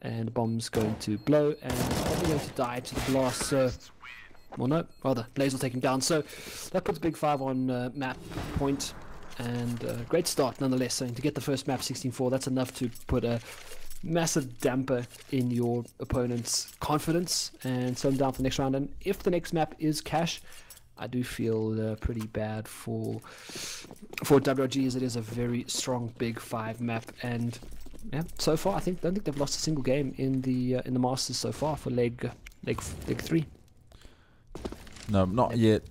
And the bomb's going to blow, and he's probably going to die to the blast. So, well, no, rather, Blaze will take him down. So that puts Big Five on map point. And great start nonetheless. So to get the first map 16-4, that's enough to put a massive damper in your opponent's confidence and slow them down for the next round. And if the next map is cash, I do feel pretty bad for WRG, as it is a very strong Big Five map. And yeah, so far don't think they've lost a single game in the Masters so far for leg 3. No, not yet.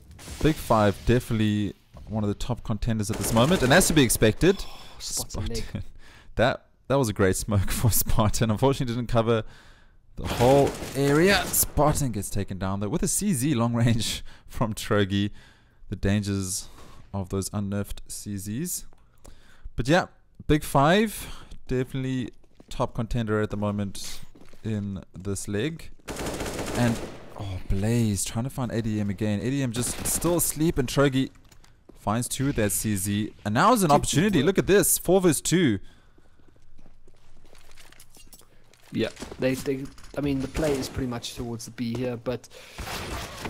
Big Five definitely one of the top contenders at this moment, and that's to be expected. Spartan. That was a great smoke for Spartan. Unfortunately, didn't cover the whole area. Spartan gets taken down though with a CZ long range from Trogi. The dangers of those unnerfed CZs. But yeah, Big Five definitely top contender at the moment in this leg. And oh, Blaze trying to find ADM again. ADM just still asleep, and Trogi finds 2 with that CZ. And now is an opportunity. Look at this, 4 versus 2. Yeah, I mean, the play is pretty much towards the B here, but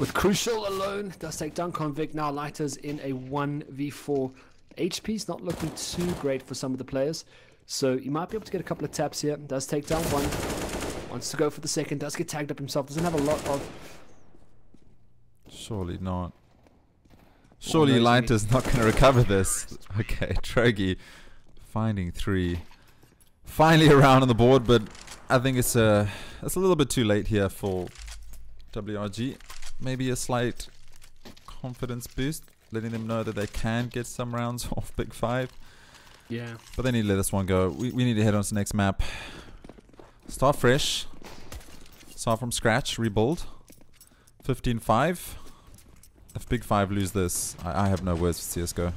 with Crucial alone, does take down Convict. Now Lighters in a 1v4. HP's not looking too great for some of the players, so you might be able to get a couple of taps here. Does take down one, wants to go for the second, does get tagged up himself, doesn't have a lot of... Surely not. Surely Lighters not going to recover this. Okay, Trogi finding 3. Finally around on the board, but I think it's a little bit too late here for WRG. Maybe a slight confidence boost, letting them know that they can get some rounds off Big Five. Yeah. But they need to let this one go. We need to head on to the next map. Start fresh. Start from scratch. Rebuild. 15-5. If Big Five lose this, I have no words for CSGO.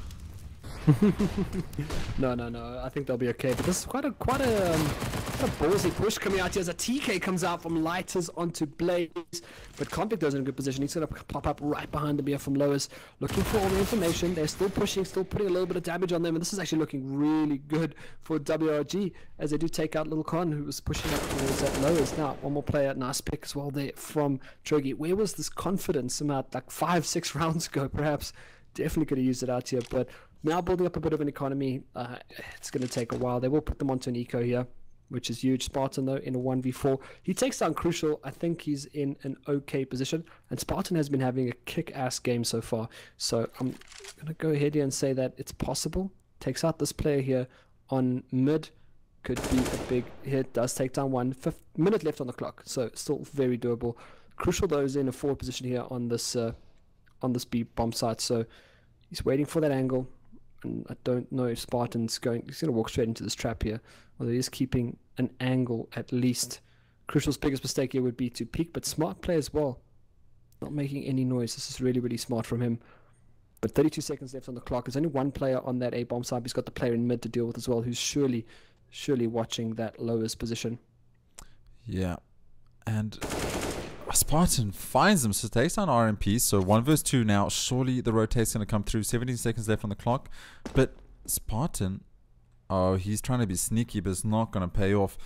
No. I think they'll be okay. But this is quite a ballsy push coming out here as a TK comes out from Lighters onto Blaze. But Convict is in a good position. He's going to pop up right behind the beer from Lowers, looking for all the information. They're still pushing, still putting a little bit of damage on them. And this is actually looking really good for WRG as they do take out Little Con, who was pushing up towards that Lowers. Now, one more player. Nice pick as well there from Trogi. Where was this confidence about like 5-6 rounds ago, perhaps? Definitely could have used it out here, but now building up a bit of an economy. It's going to take a while. They will put them onto an eco here, which is huge. Spartan, though, in a 1v4. He takes down Crucial. I think he's in an okay position. And Spartan has been having a kick-ass game so far. So I'm going to go ahead here and say that it's possible. Takes out this player here on mid. Could be a big hit. Does take down one. 5 minute left on the clock. So still very doable. Crucial, though, is in a forward position here on this B bomb site. So he's waiting for that angle. And I don't know if Spartan's going... He's going to walk straight into this trap here. Although he is keeping an angle at least. Crucial's biggest mistake here would be to peek, but smart play as well. Not making any noise. This is really, really smart from him. But 32 seconds left on the clock. There's only one player on that A-bomb side. He's got the player in mid to deal with as well, who's surely surely watching that lowest position. Yeah. And Spartan finds them, so takes down RMP. So 1 versus 2 now. Surely the rotate's going to come through. 17 seconds left on the clock. But Spartan, oh, he's trying to be sneaky, but it's not going to pay off.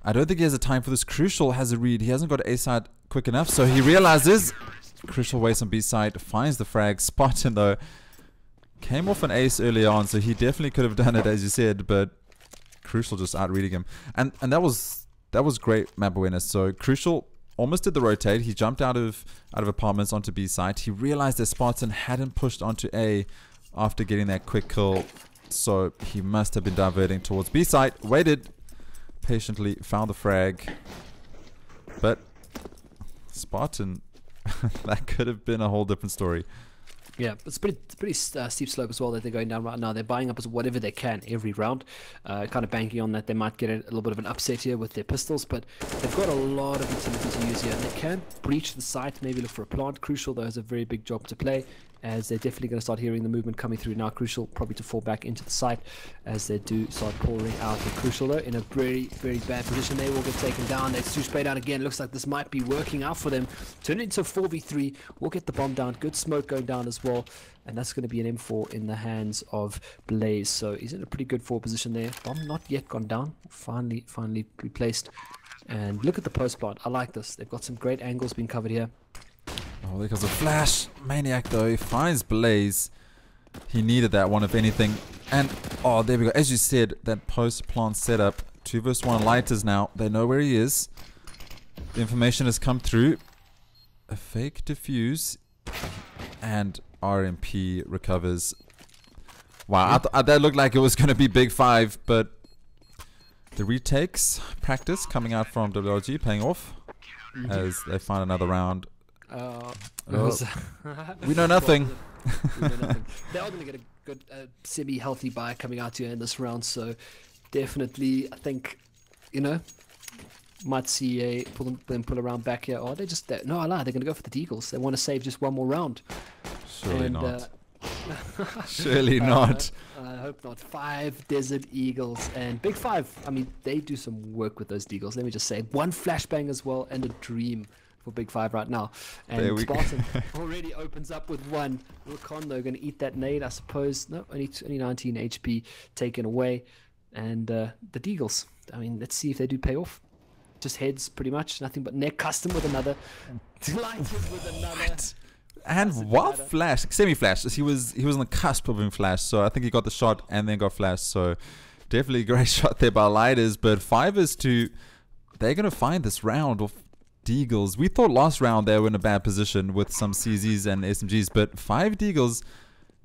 I don't think he has a time for this. Crucial has a read. He hasn't got A side quick enough, so he realizes. Crucial waits on B side, finds the frag. Spartan, though, came off an ace early on, so he definitely could have done it, as you said, but Crucial just out-reading him. And that was great map awareness. So Crucial almost did the rotate. He jumped out of apartments onto B side. He realized that Spartan hadn't pushed onto A after getting that quick kill, so he must have been diverting towards B side. Waited patiently, found the frag, but Spartan, that could have been a whole different story. Yeah, it's pretty steep slope as well that they're going down right now. They're buying up as whatever they can every round, kind of banking on that they might get a little bit of an upset here with their pistols, but they've got a lot of utility to use here, and they can breach the site, maybe look for a plant. Crucial, though, has a very big job to play, as they're definitely going to start hearing the movement coming through now. Crucial probably to fall back into the site as they do start pouring out. The Crucial, though, in a very, very bad position. They will get taken down. They sprayed out again. Looks like this might be working out for them. Turn it into a 4v3. We'll get the bomb down. Good smoke going down as well. And that's going to be an M4 in the hands of Blaze. So he's in a pretty good forward position there. Bomb not yet gone down. Finally replaced. And look at the post plant. I like this. They've got some great angles being covered here. Oh, there goes a flash. Maniac, though, he finds Blaze. He needed that one, if anything. And, oh, there we go. As you said, that post-plant setup. 2 versus 1 lighters now. They know where he is. The information has come through. A fake defuse. And RMP recovers. Wow, that looked like it was going to be big 5, but the retakes practice coming out from WLG paying off as they find another round. We know nothing. We know nothing. They are going to get a good semi-healthy buy coming out here in this round, so definitely I think, you know, might see them pull around back here. Oh, no, I lied. They're going to go for the Deagles. They want to save just one more round. Surely not. Surely not. I hope not. 5 Desert Eagles and Big 5. I mean, they do some work with those Deagles. Let me just say, 1 flashbang as well, and a dream for Big 5 right now. And Spartan already opens up with 1. Wilcon, though, going to eat that nade, I suppose. No, only 19 HP taken away. And the Deagles, I mean, let's see if they do pay off. Just heads, pretty much. Nothing but neck. Custom with another. Lighters with another. What? And what flash? Semi-flash. He was on the cusp of being flashed, so I think he got the shot and then got flashed. So definitely a great shot there by Lighters. But 5 is to... They're going to find this round of Deagles. We thought last round they were in a bad position with some CZs and SMGs, but 5 Deagles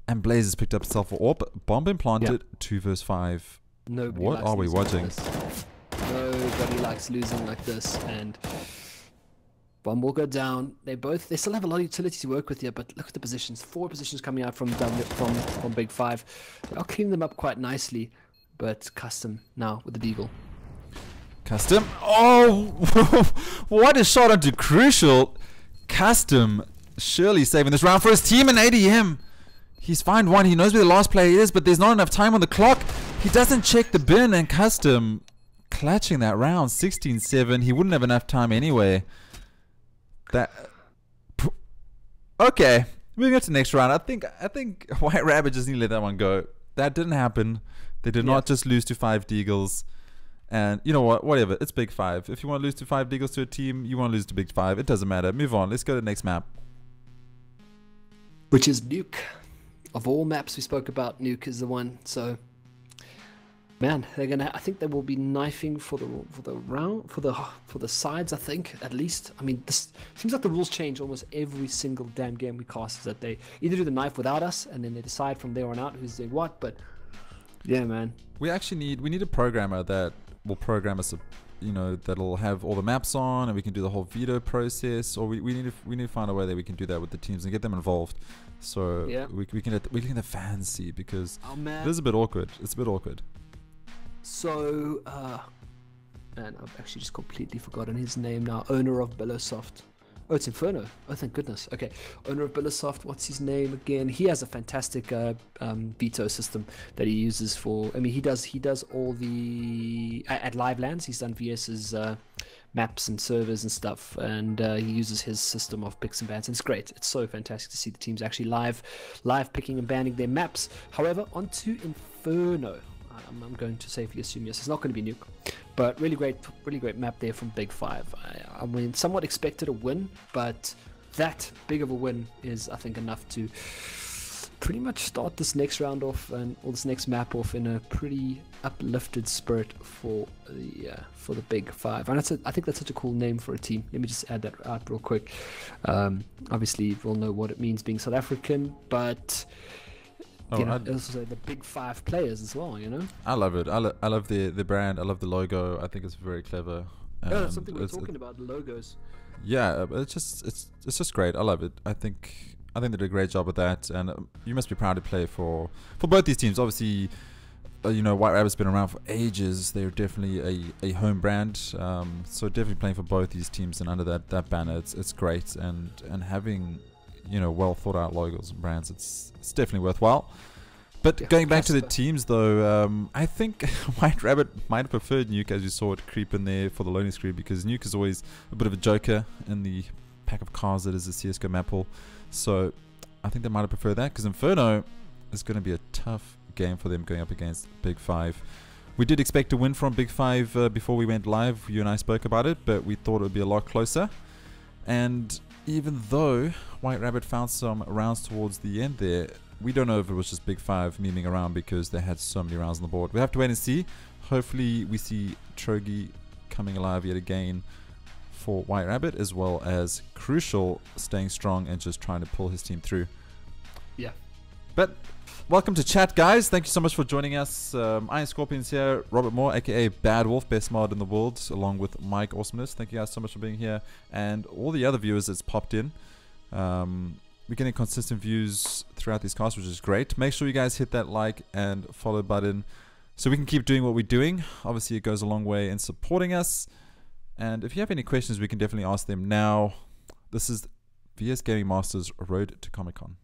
and Blazers picked up itself for AWP. Bomb implanted, 2 versus 5. Nobody what are we watching? Nobody likes losing like this, and bomb will go down. They still have a lot of utility to work with here, but look at the positions. 4 positions coming out from Big 5. I'll clean them up quite nicely, but Custom now with the Deagle. Custom. Oh, what a shot onto Crucial. Custom surely saving this round for his team in ADM. He's found 1. He knows where the last player is, but there's not enough time on the clock. He doesn't check the bin, and Custom clutching that round. 16-7. He wouldn't have enough time anyway. Okay, moving on to the next round. I think White Rabbit just need to let that one go. That didn't happen. They did not just lose to 5 Deagles. And you know what? Whatever. It's Big 5. If you want to lose to 5 Deagles to a team, you want to lose to Big 5. It doesn't matter. Move on. Let's go to the next map. Which is Nuke. Of all maps we spoke about, Nuke is the one. So, man, they're gonna. I think they will be knifing for the sides. I think at least. I mean, this seems like the rules change almost every single damn game we cast. Is that they either do the knife without us, and then they decide from there on out who's doing what. But yeah, man, we need a programmer that will program us, that'll have all the maps on, and we can do the whole veto process. Or we need to find a way that we can do that with the teams and get them involved. So yeah. we can let the fans see, because it is a bit awkward. It's a bit awkward. So man, I've actually just completely forgotten his name now. Owner of Bellowsoft. Oh, it's Inferno. Oh, thank goodness. Okay. Owner of Billisoft, what's his name again? He has a fantastic veto system that he uses for. I mean, he does all the at Live Lands. He's done VS's maps and servers and stuff, and he uses his system of picks and bans. And it's great. It's so fantastic to see the teams actually live picking and banning their maps. However, onto Inferno. I'm going to safely assume yes, it's not going to be Nuke, but really great map there from Big Five. I mean, somewhat expected a win, but that big of a win is, I think, enough to pretty much start this next round off or this next map off in a pretty uplifted spirit for the Big Five. And I think that's such a cool name for a team. Let me just add that out real quick. Obviously, we'll know what it means being South African, but. Also the Big Five players as well, you know. I love it. I love the brand. I love the logo. I think it's very clever. Yeah, that's something we're talking about, the logos. Yeah, it's just great. I love it. I think they did a great job with that, and you must be proud to play for both these teams. Obviously, you know, White Rabbit's been around for ages. They're definitely a home brand. So definitely playing for both these teams and under that banner, it's great. And having, you know, well thought out logos and brands, it's definitely worthwhile. But yeah, going back to the teams though, I think White Rabbit might have preferred Nuke, as you saw it creep in there for the loading screen, because Nuke is always a bit of a joker in the pack of cards that is the CSGO map pool. So I think they might have preferred that, because Inferno is going to be a tough game for them going up against Big Five. We did expect a win from Big Five before we went live. You and I spoke about it, but we thought it would be a lot closer. And even though White Rabbit found some rounds towards the end there, we don't know if it was just Big Five memeing around because they had so many rounds on the board. We have to wait and see. Hopefully we see Trogi coming alive yet again for White Rabbit, as well as Crucial staying strong and just trying to pull his team through. Yeah. But welcome to chat, guys. Thank you so much for joining us. Iron Scorpions here, Robert Moore, aka Bad Wolf, best mod in the world, along with Mike Awesomeness. Thank you guys so much for being here, and all the other viewers that's popped in. We're getting consistent views throughout these casts, which is great. Make sure you guys hit that like and follow button so we can keep doing what we're doing. Obviously, it goes a long way in supporting us. And if you have any questions, we can definitely ask them now. This is VS Gaming Masters Road to Comic-Con.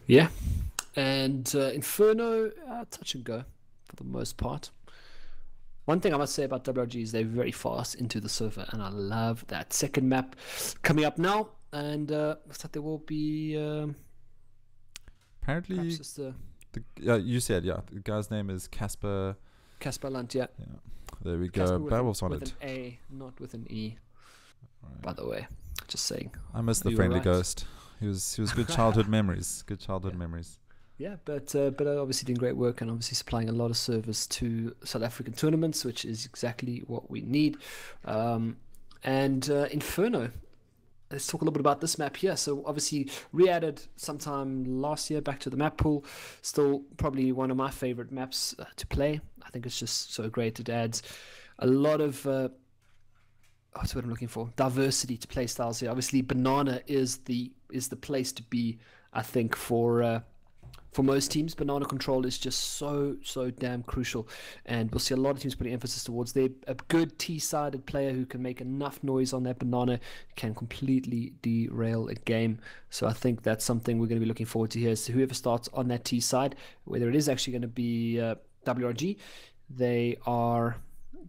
Yeah. And Inferno, touch and go for the most part. One thing I must say about WRG is they're very fast into the server, and I love that. Second map coming up now, and looks like there will be apparently you said, yeah, the guy's name is Casper Lunt, yeah. There we go. Bad Wolf's on it. With an A, not with an E. Right. By the way, just saying. I miss the friendly ghost. He was good childhood memories. Good childhood memories. Yeah, but obviously doing great work, and obviously supplying a lot of service to South African tournaments, which is exactly what we need. And Inferno, let's talk a little bit about this map here. So obviously re-added sometime last year back to the map pool. Still probably one of my favorite maps to play. I think it's just so great. It adds a lot of what's what I'm looking for, diversity to play styles here. Obviously Banana is the place to be, I think, for most teams. Banana control is just so damn crucial, and we'll see a lot of teams putting emphasis towards there. A good T-sided player who can make enough noise on that banana can completely derail a game. So I think that's something we're going to be looking forward to here. So whoever starts on that T side, whether it is actually going to be WRG, they are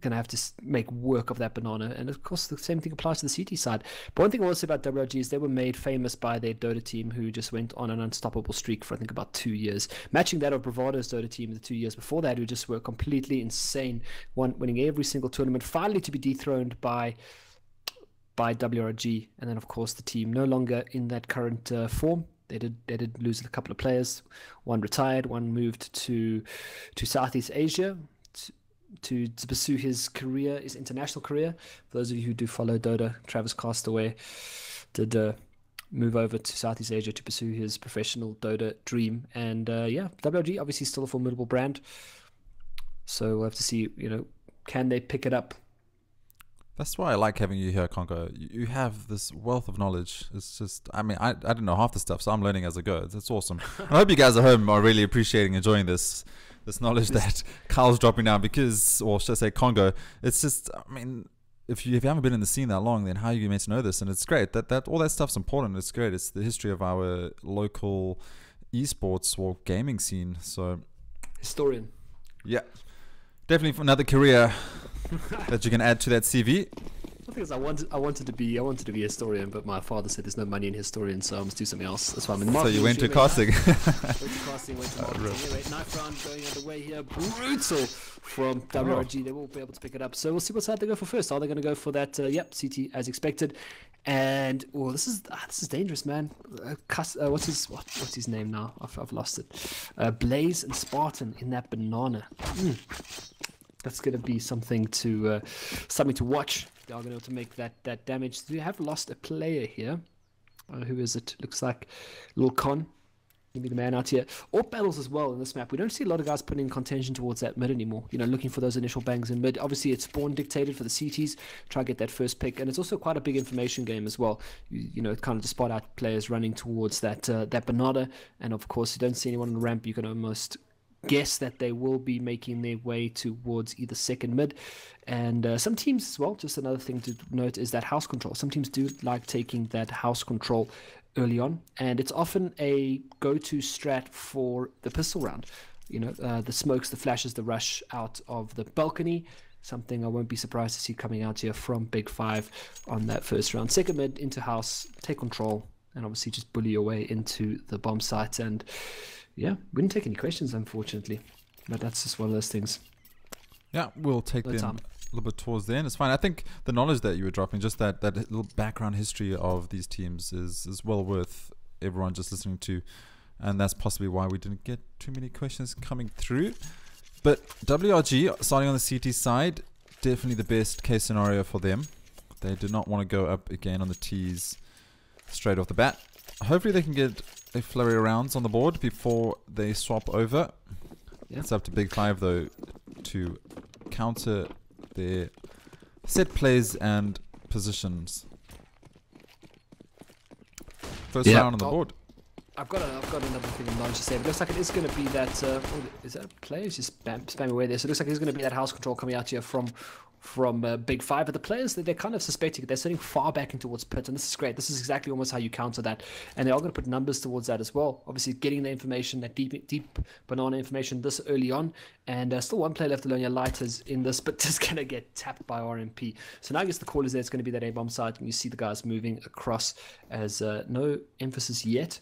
going to have to make work of that banana. And of course the same thing applies to the CT side. But one thing I want to say about WRG is they were made famous by their Dota team, who just went on an unstoppable streak for I think about 2 years, matching that of Bravado's Dota team the 2 years before that, who just were completely insane, winning every single tournament, finally to be dethroned by WRG. And then of course the team no longer in that current form. They did lose a couple of players. One retired, one moved to Southeast Asia to pursue his career, his international career. For those of you who do follow Dota, Travis Castaway did move over to Southeast Asia to pursue his professional Dota dream. And yeah, WRG obviously still a formidable brand. So we'll have to see, can they pick it up? That's why I like having you here, Congo. You have this wealth of knowledge. It's just, I mean, I don't know half the stuff, so I'm learning as I go. It's awesome. I hope you guys at home are really appreciating, enjoying this knowledge that Kyle's dropping down, because, or should I say Congo, it's just, I mean, if you haven't been in the scene that long, then how are you meant to know this? And it's great that all that stuff's important. It's great. It's the history of our local esports or gaming scene. So historian. Yeah, definitely for another career that you can add to that CV. The thing is, I wanted to be a historian, but my father said there's no money in historian, so I must do something else. That's why I'm in marketing. So you went to casting. Went to casting, went to marketing. Anyway, knife round going underway here. Brutal from WRG. They will be able to pick it up. So we'll see what side they go for first. Are they going to go for that? Yep, CT as expected. And this is dangerous, man. What's his name now? I've lost it. Blaze and Spartan in that banana. That's going to be something to watch. They are going to be able to make that damage. We have lost a player here. Who is it? Looks like Lil Con. Give me the man out here. AWP battles as well in this map. We don't see a lot of guys putting in contention towards that mid anymore. You know, looking for those initial bangs in mid. Obviously, it's spawn dictated for the CTs. Try to get that first pick. And it's also quite a big information game as well. You know, kind of to spot out players running towards that banana. And of course, you don't see anyone on the ramp. You can almost guess that they will be making their way towards either second mid. And some teams as well, just another thing to note is that house control. Some teams do like taking that house control early on, and it's often a go-to strat for the pistol round. You know, the smokes, the flashes, the rush out of the balcony. Something I won't be surprised to see coming out here from Big Five on that first round. Second mid into house, take control, and obviously just bully your way into the bomb site. And yeah, we didn't take any questions, unfortunately, but that's just one of those things. Yeah, we'll take them a little bit towards the end. It's fine. I think the knowledge that you were dropping, just that little background history of these teams is well worth everyone just listening to, and that's possibly why we didn't get too many questions coming through. But WRG, starting on the CT side, definitely the best case scenario for them. They did not want to go up again on the T's straight off the bat. Hopefully they can get a flurry of rounds on the board before they swap over. Yeah. It's up to Big Five though to counter their set plays and positions. First round on the board. I've got another thing of knowledge to say. It looks like it is going to be that. Is that a player? It's just spamming away there. So it looks like it's going to be that house control coming out here from Big Five. But the players, they're kind of suspecting it. They're sitting far back in towards pit, and this is great. This is exactly almost how you counter that. And they are going to put numbers towards that as well. Obviously, getting the information, that deep banana information this early on. And still one player left alone. Your Lighters in this, but just going to get tapped by RMP. So now I guess the call is there. It's going to be that A-bomb side, and you see the guys moving across as no emphasis yet.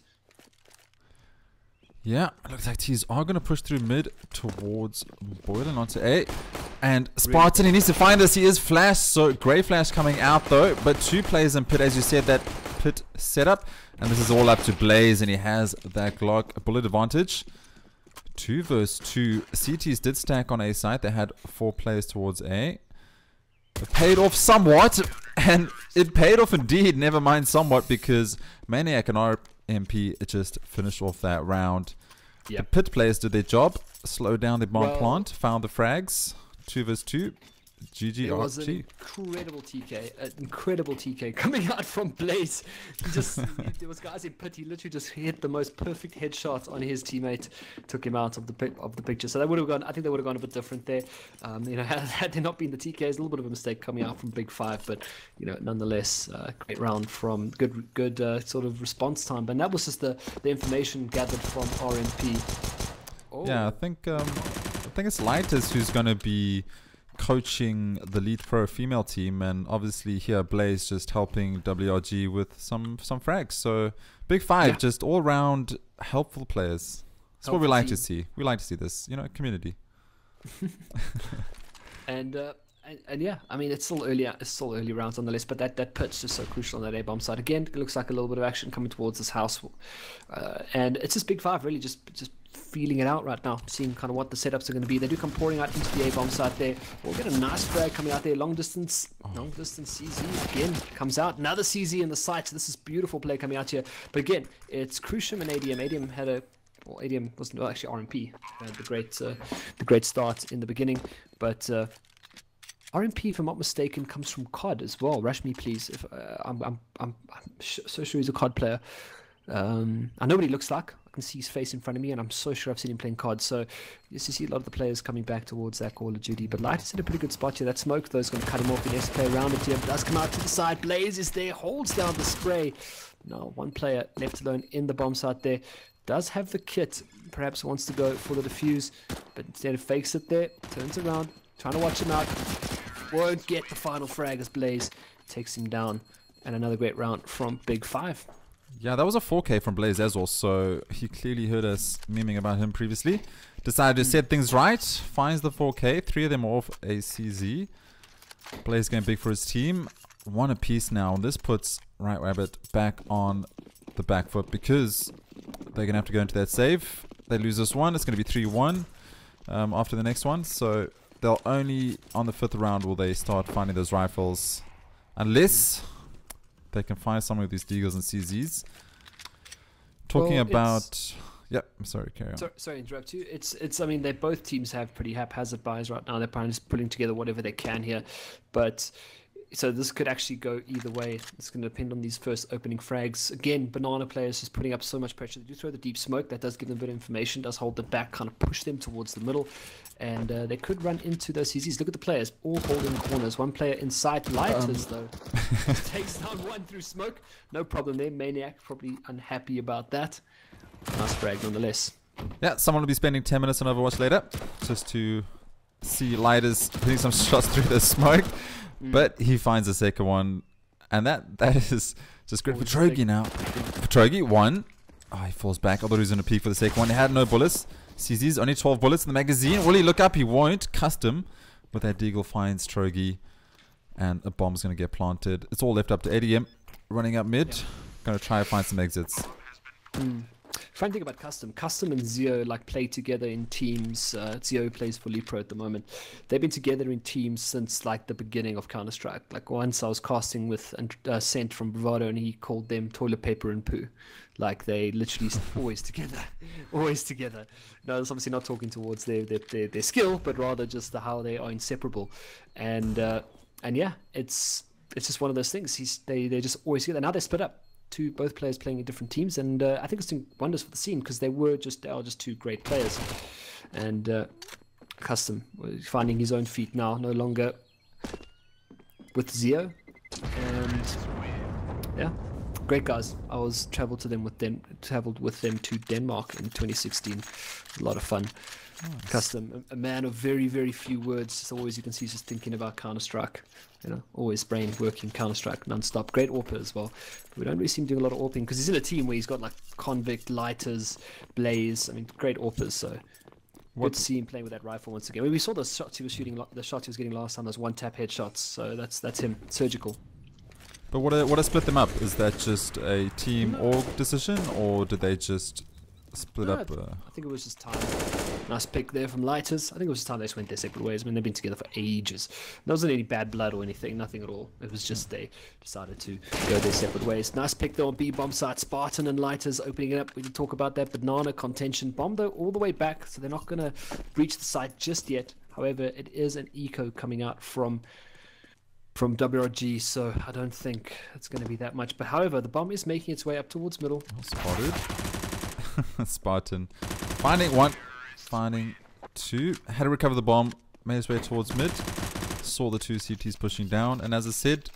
Yeah, it looks like T's are going to push through mid towards Boylan onto A. And Spartan, he needs to find this. He is flashed, so Grey Flash coming out though. But two players in pit, as you said, that pit setup. And this is all up to Blaze, and he has that Glock bullet advantage. 2 versus 2. CTs did stack on A side. They had 4 players towards A. It paid off somewhat, and it paid off indeed, never mind somewhat, because Maniac and RMP just finished off that round. Yep. The pit players did their job, slowed down the bomb plant, found the frags. 2 versus 2. GG. It was an incredible TK coming out from Blaze. There was guys in pit. He literally just hit the most perfect headshot on his teammate, took him out of the picture. So they would have gone. I think they would have gone a bit different there. You know, had there not been the TKs, a little bit of a mistake coming out from Big Five, but you know, nonetheless, great round from good sort of response time. But that was just the information gathered from RMP. Oh. Yeah, I think it's Lighters who's going to be coaching the lead pro female team, and obviously here Blaze just helping WRG with some frags. So Big Five, just all round helpful players. That's what we like to see. We like to see this, you know, community. And yeah, I mean, it's still early rounds on the list, but that pit's just so crucial on that A-bomb side. Again, it looks like a little bit of action coming towards this house, and it's just Big Five really just feeling it out right now, seeing kind of what the setups are going to be. They do come pouring out into the A-bomb side there. We'll get a nice frag coming out there. Long distance CZ again comes out. Another CZ in the site. So this is beautiful play coming out here. But again, it's Crucium and ADM. ADM had ADM wasn't actually RMP had the great start in the beginning, but RMP, if I'm not mistaken, comes from COD as well. Rush me, please. If I'm so sure he's a COD player. I know what he looks like. I can see his face in front of me, and I'm so sure I've seen him playing COD. So you see a lot of the players coming back towards that Call of Duty. But Light is in a pretty good spot here. That smoke, though, is going to cut him off. He has to play around it here. Does come out to the side. Blaze is there, holds down the spray. Now, one player left alone in the bomb site there. Does have the kit. Perhaps wants to go for the defuse, but instead it fakes it there. Turns around, trying to watch him out. Won't get the final frag as Blaze takes him down. And another great round from Big 5. Yeah, that was a 4K from Blaze as well, so he clearly heard us memeing about him previously. Decided to set things right, finds the 4K, 3 of them off a CZ. Blaze going big for his team, 1 apiece now, and this puts Right Rabbit back on the back foot because they're going to have to go into that save. They lose this one, it's going to be 3-1 after the next one, so they'll only, on the 5th round, will they start finding those rifles, unless they can find some of these Deagles and CZs. Talking about... Yep, I'm sorry, carry on. Sorry to interrupt you. I mean, both teams have pretty haphazard buys right now. They're probably just putting together whatever they can here. But, so this could actually go either way. It's going to depend on these first opening frags. Again, Banana players just putting up so much pressure. They do throw the deep smoke. That does give them a bit of information. Does hold them back, kind of push them towards the middle. And they could run into those CZs. Look at the players, all holding corners. One player inside Lighters, though. Takes down one through smoke. No problem there. Maniac probably unhappy about that. Nice frag nonetheless. Yeah, someone will be spending 10 minutes on Overwatch later just to see Lighters hitting some shots through the smoke. But he finds a second one. And that is just great for Trogi now. For Trogi, 1. Oh, he falls back. Although he's going to peek for the second one. He had no bullets. CZ's only 12 bullets in the magazine. Will he look up? He won't. Custom. But that Deagle finds Trogi. And a bomb's going to get planted. It's all left up to ADM. Running up mid. Yeah. Going to try and find some exits. Funny thing about Custom and Zio like play together in teams. Zio plays for Lepro at the moment. They've been together in teams since like the beginning of Counter-Strike. Like once I was casting with Sent from Bravado and he called them toilet paper and poo. Like they literally always together, always together. No, it's obviously not talking towards their skill, but rather just how they are inseparable. And yeah, it's just one of those things. They just always together. Now they split up. Both players playing in different teams, and I think it's doing wonders for the scene because they are just 2 great players. And Custom finding his own feet now, no longer with Zio, and yeah, great guys. I traveled with them to Denmark in 2016. A lot of fun. Nice. Custom, a man of very, very few words. As always, you can see he's just thinking about Counter-Strike. You know, always brain working Counter-Strike non-stop. Great AWPer as well. But we don't really see him doing a lot of AWPing because he's in a team where he's got like Convict, Lighters, Blaze. I mean, great AWPers. So good to see him playing with that rifle once again. I mean, we saw the shots he was shooting, the shots he was getting last time. Those one-tap headshots. So that's him, surgical. But what split them up? Is that just a team org decision, or did they just split up? I think it was just time. Nice pick there from Lighters. I think it was just time they just went their separate ways. I mean, they've been together for ages. There wasn't any bad blood or anything, nothing at all. It was just they decided to go their separate ways. Nice pick though on B bomb site. Spartan and Lighters opening it up. We can talk about that. Banana contention. Bomb though all the way back, so they're not going to reach the site just yet. However, it is an eco coming out from WRG, so I don't think it's going to be that much. But however, the bomb is making its way up towards middle. Oh, spotted. Spartan finding 1. Finding 2, had to recover the bomb, made his way towards mid, saw the 2 CTs pushing down, and as I said,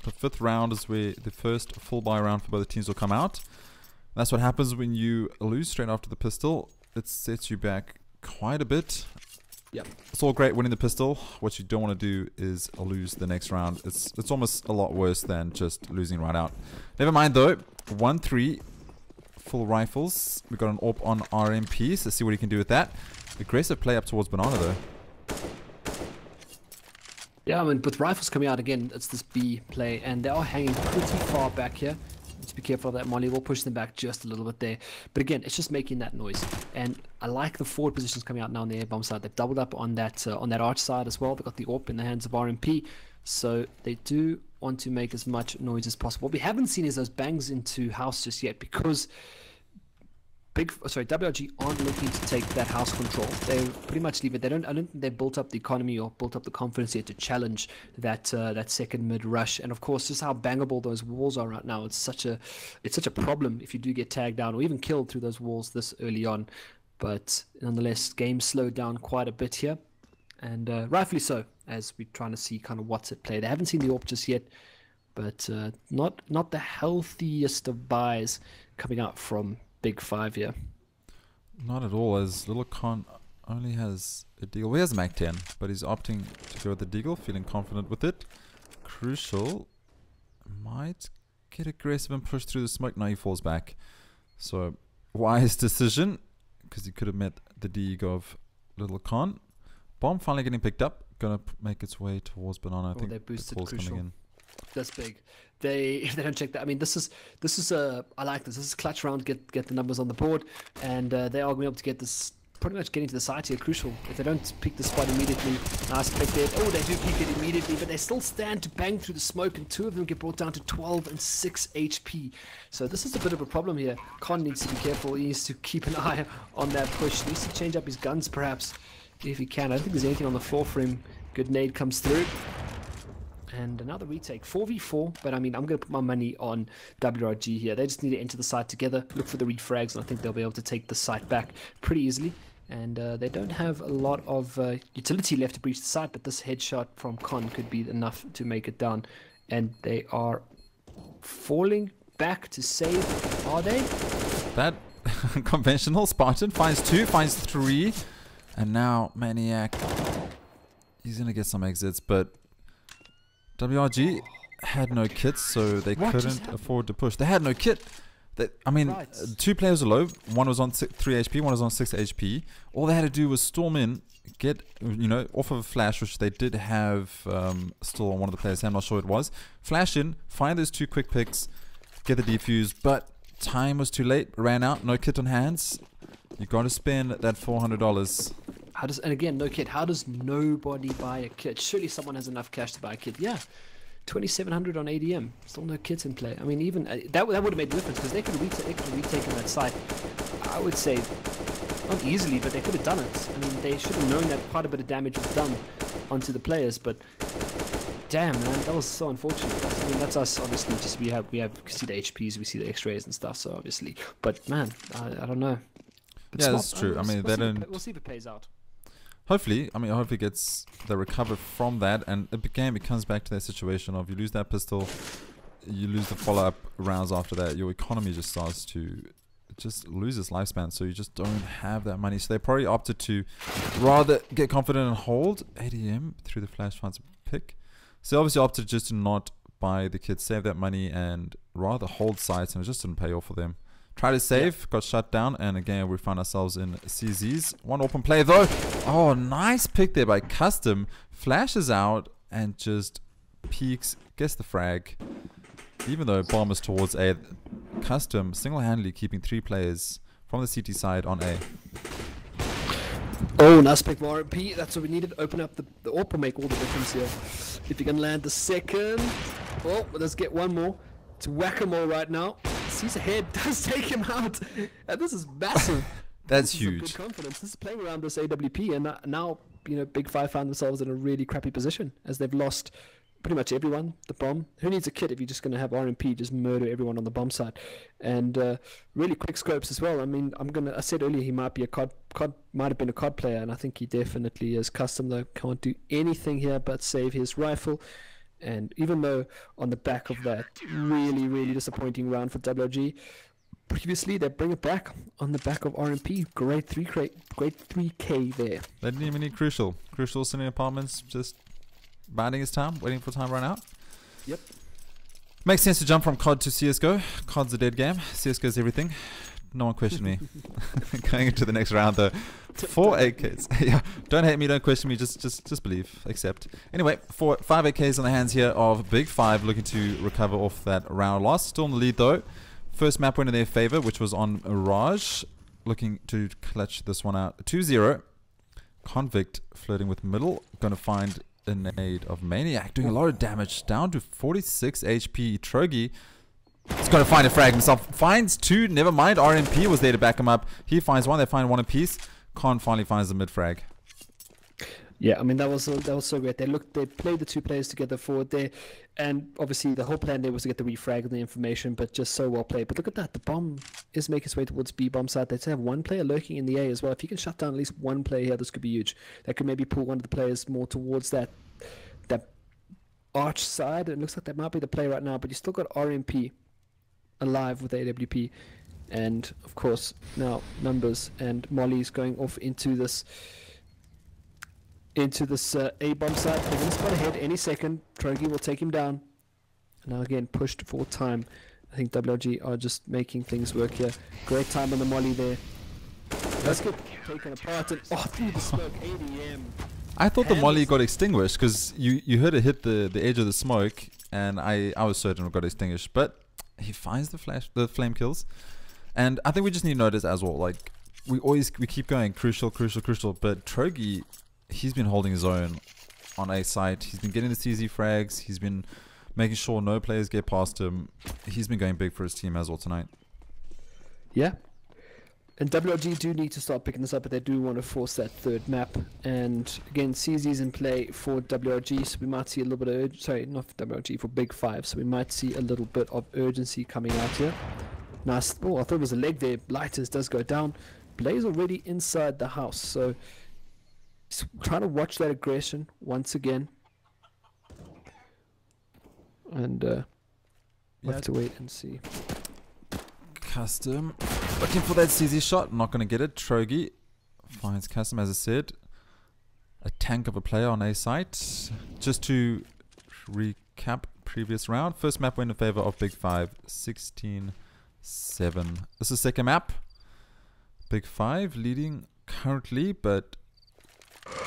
the 5th round is where the first full buy round for both teams will come out. That's what happens when you lose straight after the pistol. It sets you back quite a bit. Yep. It's all great winning the pistol. What you don't want to do is lose the next round. It's almost a lot worse than just losing right out. Never mind though, 1-3. Full rifles. We got an AWP on RMP, so let's see what he can do with that. Aggressive play up towards Banana though. Yeah, I mean with rifles coming out again, it's this B play, and they are hanging pretty far back here. Need to be careful of that molly. We'll push them back just a little bit there. But again, it's just making that noise. And I like the forward positions coming out now on the air bomb side. They've doubled up on that arch side as well. They've got the AWP in the hands of RMP. So they do want to make as much noise as possible. What we haven't seen is those bangs into house just yet, because WRG aren't looking to take that house control. They pretty much leave it. I don't think they built up the economy or built up the confidence yet to challenge that second mid rush. And of course, just how bangable those walls are right now. It's such a problem if you do get tagged down or even killed through those walls this early on. But nonetheless, game slowed down quite a bit here, and rightfully so, as we're trying to see kind of what's at play. They haven't seen the AWP just yet, but not the healthiest of buys coming out from Big 5 here. Not at all, as Little Con only has a deagle. Well, he has a Mac 10, but he's opting to go with the deagle, feeling confident with it. Crucial might get aggressive and push through the smoke. Now he falls back. So, wise decision, because he could have met the deagle of Little Con. Bomb finally getting picked up. Gonna make its way towards Banana. I think they boosted the call's Crucial. coming in. That's big. If they don't check that, I mean, this is I like this. This is a clutch round. Get the numbers on the board, and they are going to be able to get this. Pretty much getting to the site here, crucial. If they don't pick the spot immediately, nice pick there. Oh, they do pick it immediately, but they still stand to bang through the smoke, and two of them get brought down to 12 and 6 HP. So this is a bit of a problem here. Con needs to be careful. He needs to keep an eye on that push. He needs to change up his guns, perhaps, if he can. I don't think there's anything on the floor for him. Good nade comes through. And another retake, 4v4, but I mean, I'm going to put my money on WRG here. They just need to enter the site together, look for the refrags, and I think they'll be able to take the site back pretty easily. And they don't have a lot of utility left to breach the site, but this headshot from Con could be enough to make it down. And they are falling back to save, are they? That conventional Spartan finds 2, finds 3, and now Maniac, he's going to get some exits, but WRG had no kits, so they couldn't afford to push. They had no kit. I mean, two players are low. One was on 3 HP, one was on 6 HP. All they had to do was storm in, get, off of a flash, which they did have still on one of the players' hand. I'm not sure it was. Flash in, find those 2 quick picks, get the defuse, but time was too late. Ran out, no kit on hands. You got to spend that $400. And again, no kit. How does nobody buy a kit? Surely someone has enough cash to buy a kit. Yeah. 2,700 on ADM. Still no kits in play. I mean, even that would have made a difference, because they could have retaken that site. I would say not easily, but they could have done it. I mean, they should have known that quite a bit of damage was done onto the players. But damn, man, that was so unfortunate. I mean, that's us. Obviously, just we see the HPs, we see the X-rays and stuff. So obviously, but man, I don't know. But yeah, that's true. I mean, we'll see if it pays out. Hopefully, hopefully gets the recover from that, and it comes back to that situation of you lose that pistol, you lose the follow-up rounds after that, your economy just starts to lose its lifespan, so you just don't have that money. So they probably opted to rather get confident and hold. ADM through the flash finds a pick. So obviously opted just to not buy the kit, save that money, and rather hold sites, and it just didn't pay off for them. Tried to save, got shut down, and again we find ourselves in CZs. One open play though. Oh, nice pick there by Custom. Flashes out and just peeks, gets the frag. Even though bomb is towards A, Custom single-handedly keeping 3 players from the CT side on A. Oh, nice pick for RP. That's what we needed. Open up the AWP will make all the difference here. If you can land the second. Oh, let's get one more. It's whack-a-mole right now. Sees ahead, does take him out, and this is massive. That's this huge. Is good confidence. This is playing around this AWP, and now Big 5 found themselves in a really crappy position as they've lost pretty much everyone. The bomb. Who needs a kit if you're just going to have RMP just murder everyone on the bomb side? And really quick scopes as well. I mean, I said earlier he might be a COD might have been a COD player, and I think he definitely is. Custom though can't do anything here but save his rifle. And even though on the back of that really, really disappointing round for WRG, previously they bring it back on the back of RMP. Great 3K there. They didn't even need Crucial. Crucial sitting in apartments, just biding his time, waiting for time to run out. Yep. Makes sense to jump from COD to CSGO. COD's a dead game. CSGO's everything. No one question me. Going into the next round though. 4 AKs. Yeah, don't hate me, don't question me, just believe, accept. Anyway, 5 AKs on the hands here of Big 5 looking to recover off that round loss. Still in the lead though. First map win in their favor, which was on Mirage. Looking to clutch this one out. 2-0. Convict flirting with middle. Gonna find a nade of Maniac. Doing a lot of damage. Down to 46 HP. Trogi He's got to find a frag himself. Finds two. Never mind. RMP was there to back him up. He finds one. They find one apiece. Khan finally finds the mid frag. Yeah, I mean that was so great. They played the two players together forward there, and obviously the whole plan there was to get the refrag and the information, but just so well played. But look at that, the bomb is making its way towards B bomb side. They have one player lurking in the A as well. If you can shut down at least one player here, this could be huge. That could maybe pull one of the players more towards that arch side. It looks like that might be the play right now, but you still got RMP alive with AWP, and of course now Numbers and Molly's going off into this A bomb site. They're going to spot ahead any second. Trogi will take him down. Now again pushed for time. I think WRG are just making things work here. Great time on the Molly there. Let's get taken apart and through the smoke. ADM. I thought the Molly got extinguished because you heard it hit the edge of the smoke, and I was certain it got extinguished. But he finds the flame kills, and I think we just need to notice as well. Like we keep going crucial, but Trogi, he's been holding his own on A site. He's been getting the CZ frags. He's been making sure no players get past him. He's been going big for his team as well tonight. Yeah. And WRG do need to start picking this up, but they do want to force that third map. And again, CZ's in play for WRG, so we might see a little bit of sorry, not for WRG, for Big Five. So we might see a little bit of urgency coming out here. Nice. Oh, I thought it was a leg there. Lighters does go down. Blaze already inside the house, so he's trying to watch that aggression once again. And we'll have to wait and see. Custom looking for that CZ shot, not going to get it. Trogi finds Custom, as I said, a tank of a player on A site. Just to recap previous round, first map went in favor of Big Five, 16-7. This is second map, Big Five leading currently, but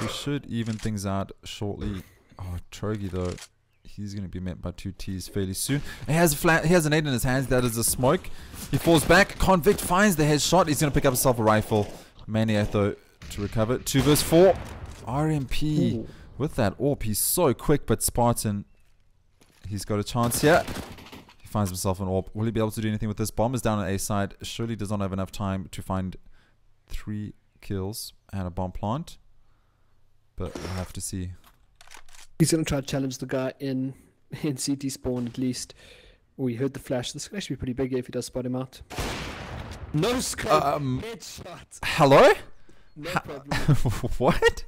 we should even things out shortly. Oh, Trogi though, he's going to be met by two T's fairly soon. He has an nade in his hands. That is a smoke. He falls back. Convict finds the headshot. He's going to pick up himself a rifle. Maniac though to recover. 2 vs 4. RMP Ooh. With that AWP. He's so quick, but Spartan, he's got a chance here. He finds himself an AWP. Will he be able to do anything with this? Bomb is down on A side. Surely does not have enough time to find 3 kills and a bomb plant. But we'll have to see. He's going to try to challenge the guy in CT spawn at least. Oh, he heard the flash. This could actually be pretty big if he does spot him out. No scope. Headshot. Hello? No problem. What?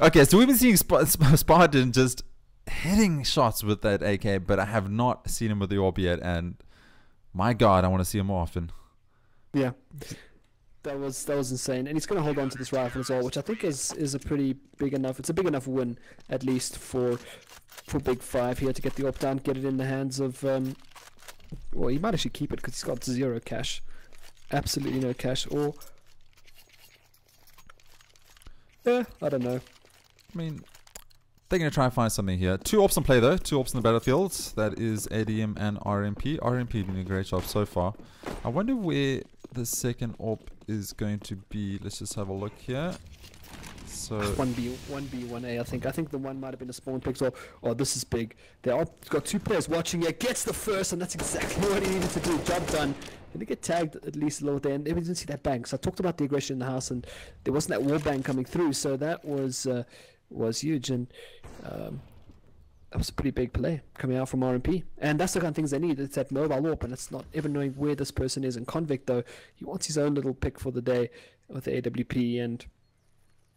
Okay, so we've been seeing Spartan just hitting shots with that AK, but I have not seen him with the AWP yet, and my God, I want to see him more often. Yeah. That was insane, and he's going to hold on to this rifle as well, which I think is a pretty big enough. It's a big enough win, at least for Big Five here to get the AWP down, get it in the hands of. Well, he might actually keep it because he's got 0 cash, absolutely no cash. Or yeah, I don't know. I mean, they're going to try and find something here. 2 AWPs in play though. 2 AWPs in the battlefield. That is ADM and RMP. RMP doing a great job so far. I wonder where the second AWP is going to be. Let's just have a look here. So 1B, 1A. I think the one might have been a spawn pick. So, oh, this is big. He's got 2 players watching here. Gets the first, and that's exactly what he needed to do. Job done. Did he get tagged at least a little there? And we didn't see that bang. So I talked about the aggression in the house, and there wasn't that wall bang coming through. So that was huge, and that was a pretty big play coming out from RMP. And that's the kind of things they need. It's that mobile AWP, and it's not even knowing where this person is. And Convict, though, he wants his own little pick for the day with the AWP. And,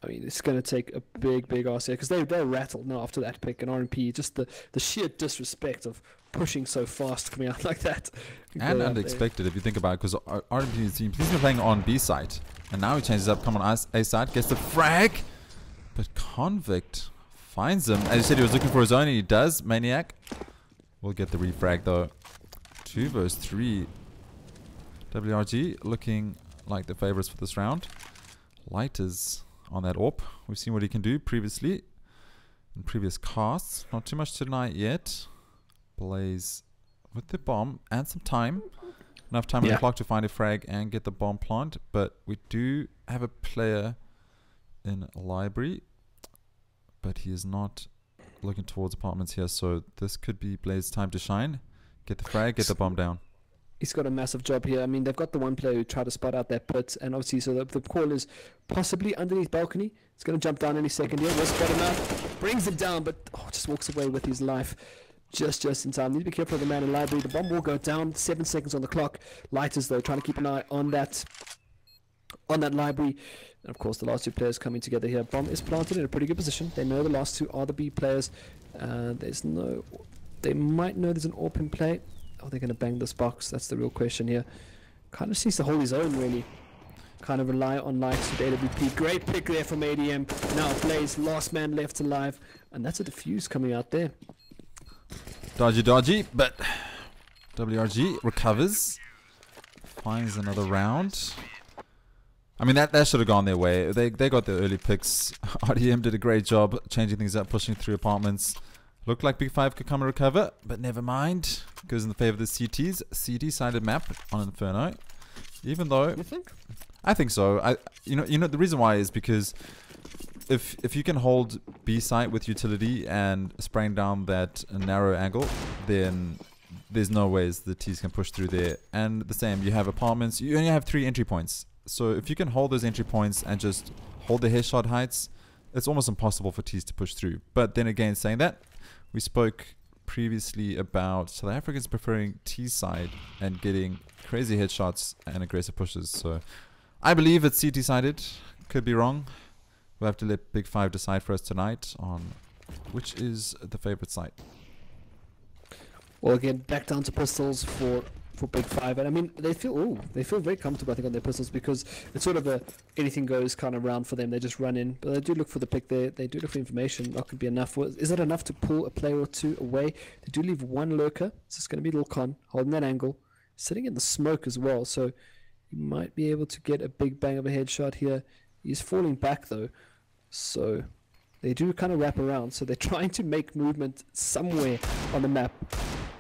I mean, it's going to take a big RCA because they're rattled now after that pick. And RMP, just the sheer disrespect of pushing so fast coming out like that. And unexpected, if you think about it, because RMP's team, he's been playing on B side. And now he changes up, come on A side, gets the frag. But Convict finds him. As you said, he was looking for his own, and he does. Maniac will get the refrag though. 2 vs 3. WRG looking like the favorites for this round. Lighters on that AWP. We've seen what he can do previously in previous casts. Not too much to deny yet. Blaze with the bomb and some time. Enough time on the clock to find a frag and get the bomb plant. But we do have a player in library, but he is not looking towards apartments here, so this could be Blaze's time to shine. Get the frag, get the bomb down. He's got a massive job here. I mean, they've got the one player who tried to spot out that pit, and obviously, so the call is possibly underneath balcony. It's going to jump down any second here. Will spot him out, brings him down, but just walks away with his life just in time. Need to be careful of the man in library. The bomb will go down. 7 seconds on the clock. Lighters, though, trying to keep an eye on that library. And of course, the last two players coming together here. Bomb is planted in a pretty good position. They know the last two are the B players. They might know there's an AWP in play. Are they going to bang this box? That's the real question here. Kind of needs to hold his own, really. Kind of rely on lights with AWP. Great pick there from ADM. Now Blaze, last man left alive. And that's a defuse coming out there. Dodgy, but WRG recovers. Finds another round. I mean, that should have gone their way. They got their early picks. RDM did a great job changing things up, pushing through apartments. Looked like Big 5 could come and recover, but never mind. Goes in the favor of the CTs. CT-sided map on Inferno. Even though... You think? I think so. You know the reason why is because if you can hold B site with utility and spraying down that narrow angle, then there's no ways the T's can push through there. And the same, you have apartments. You only have 3 entry points. So if you can hold those entry points and just hold the headshot heights, it's almost impossible for T's to push through. But then again, saying that, we spoke previously about South Africans preferring T side and getting crazy headshots and aggressive pushes. So I believe it's CT sided. Could be wrong. We'll have to let Big 5 decide for us tonight on which is the favorite site. Well, again, back down to pistols for Big 5, and I mean they feel very comfortable, I think, on their pistols, because it's sort of a anything goes kind of round for them. They just run in, but they do look for the pick there. They do look for information. That could be enough. Is that enough to pull a player or two away? They do leave one lurker. It's just going to be a little con holding that angle, sitting in the smoke as well. So you might be able to get a big bang of a headshot here. He's falling back though, so they do kind of wrap around. So they're trying to make movement somewhere on the map.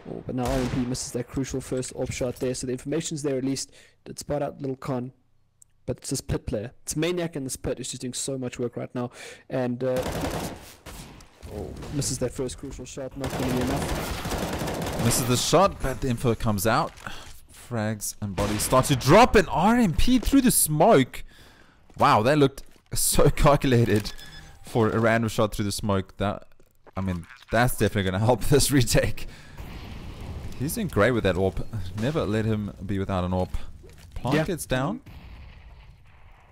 Oh, but now RMP misses that crucial first AWP shot there, so the information's there at least. Did spot out little con, but it's this pit player. It's Maniac in this pit. It's just doing so much work right now, and misses that first crucial shot. Not going to be enough. Misses the shot, but the info comes out. Frags and bodies start to drop, and RMP through the smoke. Wow, that looked so calculated for a random shot through the smoke. That's definitely going to help this retake. He's doing great with that AWP. Never let him be without an AWP. Plant gets down.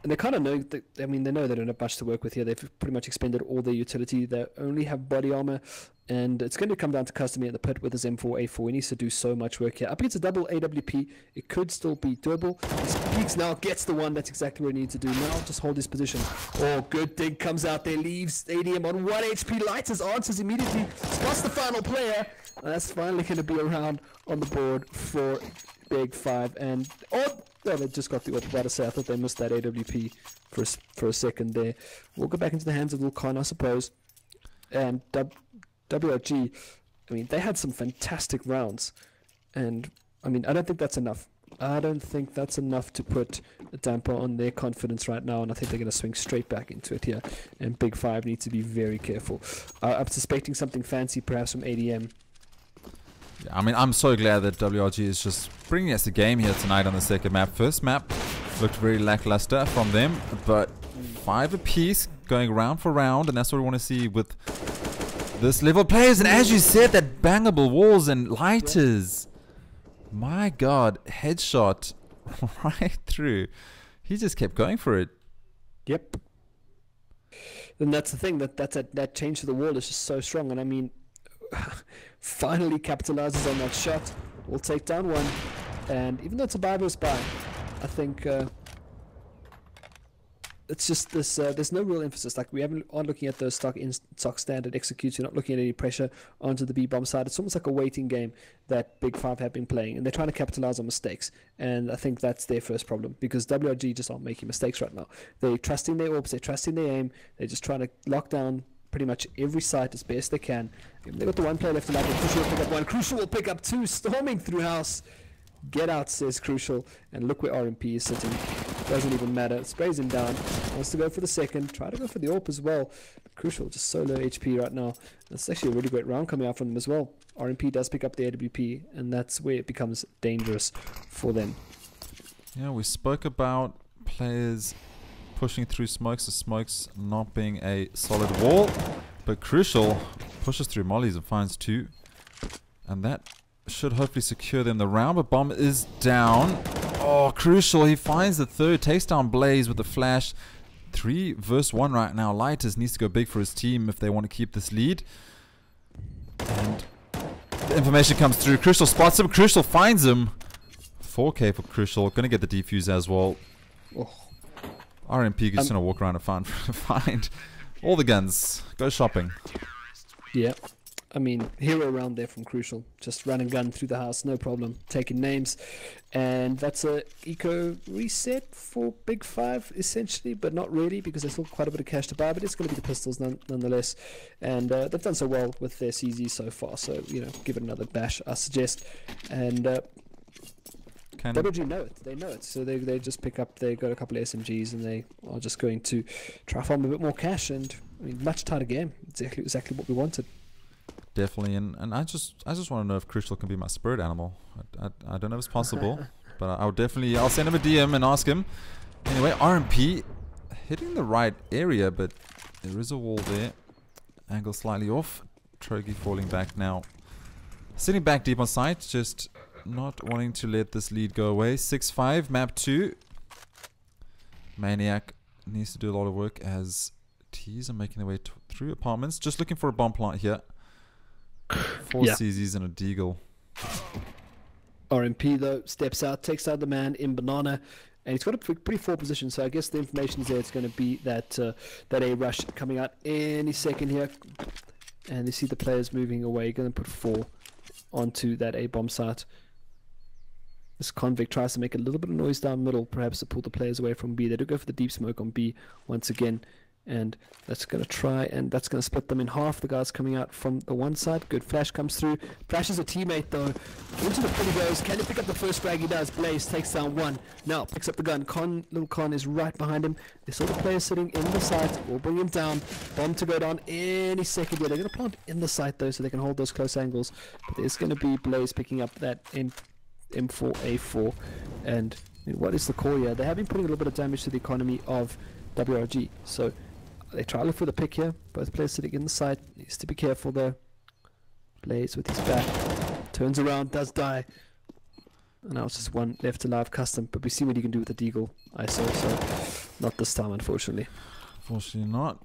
And they kind of know that, they know they don't have much to work with here. They've pretty much expended all their utility. They only have body armor, and it's going to come down to Custom at the pit with his M4A4. He needs to do so much work here. Up against a double AWP, it could still be doable. Peaks now, gets the one. That's exactly what he needs to do. Now just hold his position. Oh, good thing comes out there, leaves ADM on 1 HP. Lighters answers immediately, spots the final player. And that's finally going to be around on the board for Big 5. And they just got the AWP. About to say, I thought they missed that AWP for a second there. We'll go back into the hands of Vulcan, I suppose. And WRG, they had some fantastic rounds. And, I don't think that's enough. I don't think that's enough to put a damper on their confidence right now, and I think they're going to swing straight back into it here. And Big 5 need to be very careful. I'm suspecting something fancy perhaps from ADM. Yeah, I'm so glad that WRG is just bringing us a game here tonight on the second map. First map looked very lackluster from them, but 5 apiece going round for round, and that's what we want to see with this level of players. And as you said, that bangable walls and lighters. My God, headshot right through. He just kept going for it. Yep. And that's the thing, that change to the wall is just so strong, and finally capitalizes on that shot. We'll take down one, and even though it's a Bible spy, I think it's just this. There's no real emphasis. Like we aren't looking at the stock standard executes. You're not looking at any pressure onto the B bomb side. It's almost like a waiting game that Big 5 have been playing, and they're trying to capitalize on mistakes. And I think that's their first problem, because WRG just aren't making mistakes right now. They're trusting their AWPs. They're trusting their aim. They're just trying to lock down pretty much every site as best they can. They've got the one player left alive. Crucial will pick up one. Crucial will pick up 2. Storming through house. Get out, says Crucial. And look where RMP is sitting. Doesn't even matter. Sprays him down. Wants to go for the second. Try to go for the AWP as well. Crucial, just so low HP right now. That's actually a really great round coming out from them as well. RMP does pick up the AWP, and that's where it becomes dangerous for them. Yeah, we spoke about players pushing through smokes, the smokes not being a solid wall, but Crucial pushes through mollies and finds 2, and that should hopefully secure them the round. But bomb is down. Oh, Crucial, he finds the third, takes down Blaze with the flash. 3 versus 1 right now. Lighters needs to go big for his team if they want to keep this lead. And the information comes through. Crucial spots him. Crucial finds him. 4K for Crucial. Gonna get the defuse as well. Oh. RMP just gonna walk around and find all the guns. Go shopping. Yeah. I mean, hero round there from Crucial. Just run and gun through the house, no problem. Taking names. And that's a eco reset for Big 5, essentially, but not really, because there's still quite a bit of cash to buy, but it's going to be the pistols nonetheless. And they've done so well with their CZ so far, so, you know, give it another bash, I suggest. And they already know it. They know it. So they just pick up, they got a couple of SMGs, and they are just going to try to farm a bit more cash. And, I mean, much tighter game. Exactly what we wanted. Definitely, and I just want to know if Crucial can be my spirit animal. I don't know if it's possible, but I'll send him a DM and ask him. Anyway, RMP hitting the right area, but there is a wall there. Angle slightly off. Trogi falling back now. Sitting back deep on site, just not wanting to let this lead go away. 6-5, map 2. Maniac needs to do a lot of work as T's are making their way through apartments. Just looking for a bomb plant here. 4 CZs and a deagle. RMP though steps out, takes out the man in banana, and he's got a pretty full position. So I guess the information is there. It's going to be that that A rush coming out any second here, and you see the players moving away. Going to put 4 onto that A bomb site. This convict tries to make a little bit of noise down middle, perhaps to pull the players away from B. They do go for the deep smoke on B once again. And that's going to try, and that's going to split them in half. The guys coming out from the one side. Good flash comes through. Flash is a teammate though. Into the pretty goes. Can he pick up the first frag? He does. Blaze takes down 1. Now picks up the gun. Little Con is right behind him. They saw the player sitting in the site. Will bring him down. Bomb to go down any second. Yeah, they're going to plant in the site though, so they can hold those close angles. But there's going to be Blaze picking up that M4A4. And I mean, what is the core here? They have been putting a little bit of damage to the economy of WRG. So they try to look for the pick here. Both players sitting in the site. Needs to be careful though. Blaze with his back. Turns around, does die. And now it's just 1 left alive custom. But we see what he can do with the deagle ISO. So not this time, unfortunately. Unfortunately not.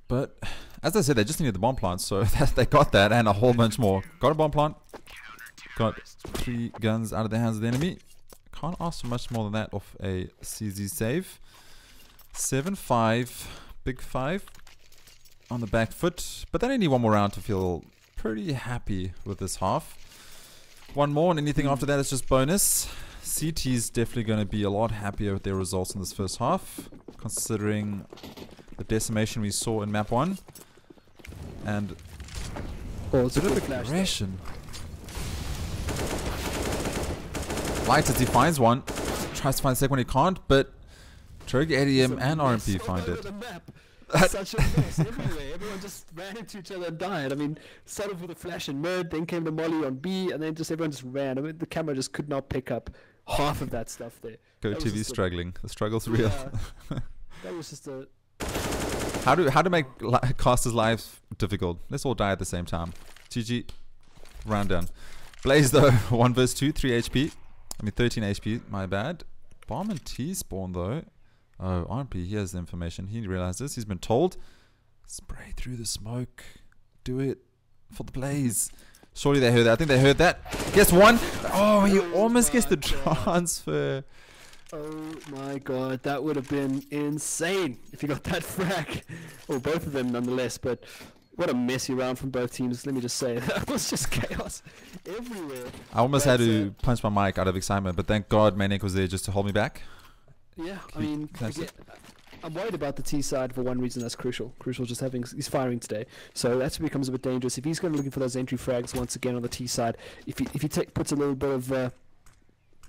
But as I said, they just needed the bomb plant. So they got that and a whole bunch more. Got a bomb plant. Got 3 guns out of the hands of the enemy. Can't ask for much more than that off a CZ save. 7-5. Big 5 on the back foot, but they need 1 more round to feel pretty happy with this half. 1 more, and anything after that is just bonus. CT's definitely going to be a lot happier with their results in this first half, considering the decimation we saw in map 1. And it's a bit of aggression. Lighters, he finds 1, tries to find the second one, he can't, but Trogi, ADM, and RMP find it. Such a mess everywhere. Everyone just ran into each other and died. I mean, started with a flash and murd, then came the molly on B, and then just everyone just ran. I mean, the camera just could not pick up half of that stuff there. Go TV struggling. The struggle's real. That was just a... How to make casters' lives difficult? Let's all die at the same time. GG. Round done. Blaze though, 1 versus 2, 3 HP. I mean 13 HP, my bad. Bomb and T spawn though. Oh, RMP, he has the information. He realizes, he's been told. Spray through the smoke. Do it for the Blaze. Surely they heard that. I think they heard that. Guess 1. Oh, he almost gets the transfer. Oh my god, that would have been insane if you got that frag. Or both of them nonetheless, but what a messy round from both teams, let me just say. That was just chaos everywhere. I almost had to punch my mic out of excitement, but thank God Manic was there just to hold me back. Yeah, I mean, I'm worried about the T side for one reason. That's Crucial. Crucial just he's firing today, so that becomes a bit dangerous. If he's going to looking for those entry frags once again on the T side, if he puts a little bit of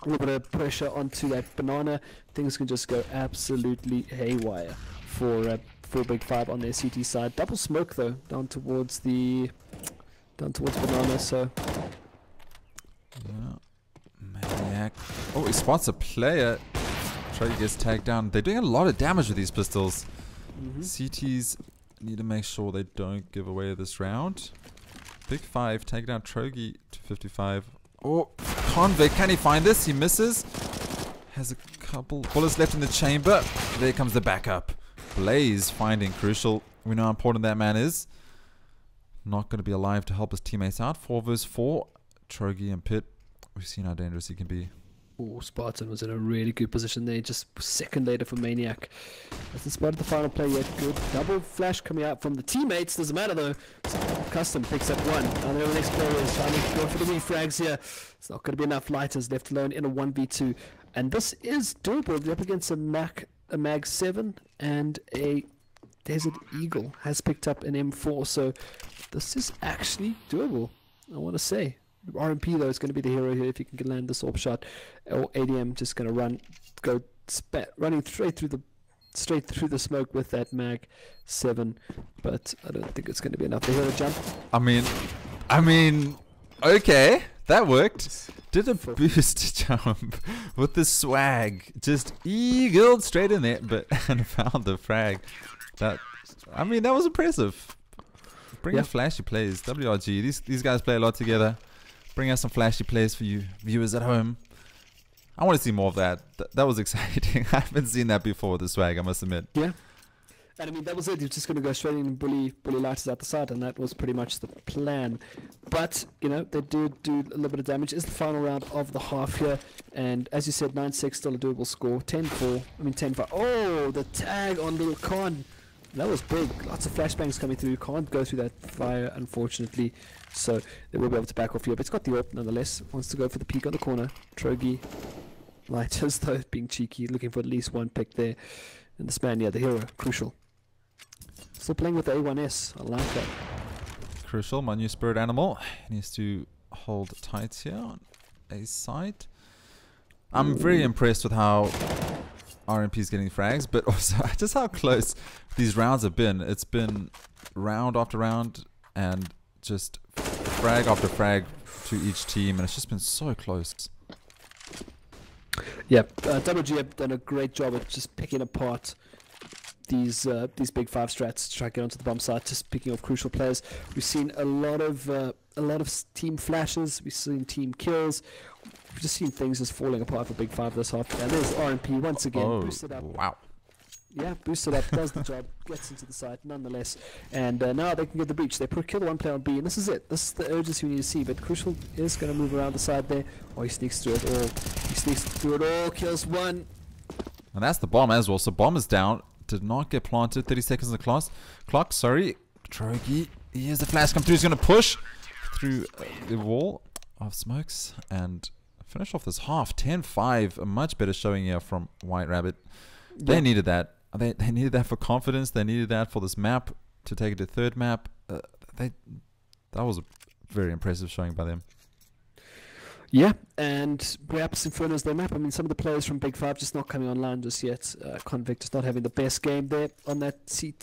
a little bit of pressure onto that banana, things can just go absolutely haywire for Big Five on their CT side. Double smoke though, down towards banana. So yeah, maniac. Oh, he spots a player. Trogi gets tagged down. They're doing a lot of damage with these pistols. CTs need to make sure they don't give away this round. Big Five taking down Trogi to 55. Oh, Convict, can he find this? He misses. Has a couple bullets left in the chamber. There comes the backup. Blaze finding Crucial. We know how important that man is. Not going to be alive to help his teammates out. 4 versus 4. Trogi and Pit. We've seen how dangerous he can be. Oh, Spartan was in a really good position there. Just second later for Maniac. Hasn't spotted the final play yet. Good double flash coming out from the teammates. Doesn't matter though. Custom picks up one. Now the next player is trying to go for the refrags here. It's not going to be enough lighters left alone in a 1v2. And this is doable. They're up against a Mag 7 and a Desert Eagle has picked up an M4. So this is actually doable, I want to say. RMP though is going to be the hero here if you can land this AWP shot, or ADM just going to running straight through the smoke with that Mag 7, but I don't think it's going to be enough. The hero jump. I mean, okay, that worked. Did a boost jump with the swag, just eagled straight in there, and found the frag. That was impressive. Bring us flashy plays, WRG. These guys play a lot together. Bring us some flashy plays for you viewers at home. I want to see more of that. That was exciting. I haven't seen that before with the swag, I must admit. Yeah. And I mean, that was it. You're just going to go straight in and bully lighters out the side, and that was pretty much the plan. But, you know, they do a little bit of damage. It's the final round of the half here. And as you said, 9-6, still a doable score. 10-5. Oh, the tag on little Con. That was big. Lots of flashbangs coming through. Can't go through that fire, unfortunately. So they will be able to back off here. But it's got the AWP nonetheless. Wants to go for the peek on the corner. Trogi. Lighters, though, being cheeky. Looking for at least one pick there. And this man, the hero. Crucial. Still playing with the A1S. I like that. Crucial, my new spirit animal. Needs to hold tight here on A side. I'm very impressed with how RMP is getting frags, but also just how close these rounds have been. It's been round after round and just frag after frag to each team, and it's just been so close. Yeah, WG have done a great job at just picking apart these Big Five strats to try to get onto the bomb side, just picking off crucial players. We've seen a lot of team flashes. We've seen team kills. We've just seen things just falling apart for Big Five this half. And there's RMP once again, boosted up. Wow. Yeah, boosted up, does the job, gets into the side nonetheless. And now they can get the breach. They kill one player on B, and this is it. This is the urgency we need to see. But Crucial is going to move around the side there. Oh, he sneaks through it all. He sneaks through it all, kills one. And that's the bomb as well. So bomb is down. Did not get planted. 30 seconds on the clock. Sorry. Trogi. Here's the flash come through. He's going to push through the wall of smokes and finish off this half. 10-5. A much better showing here from White Rabbit. They needed that. They needed that for confidence. They needed that for this map to take it to third map. That was a very impressive showing by them. Yeah, and perhaps Inferno's their map. I mean, some of the players from Big Five just not coming online just yet. Convict just not having the best game there on that T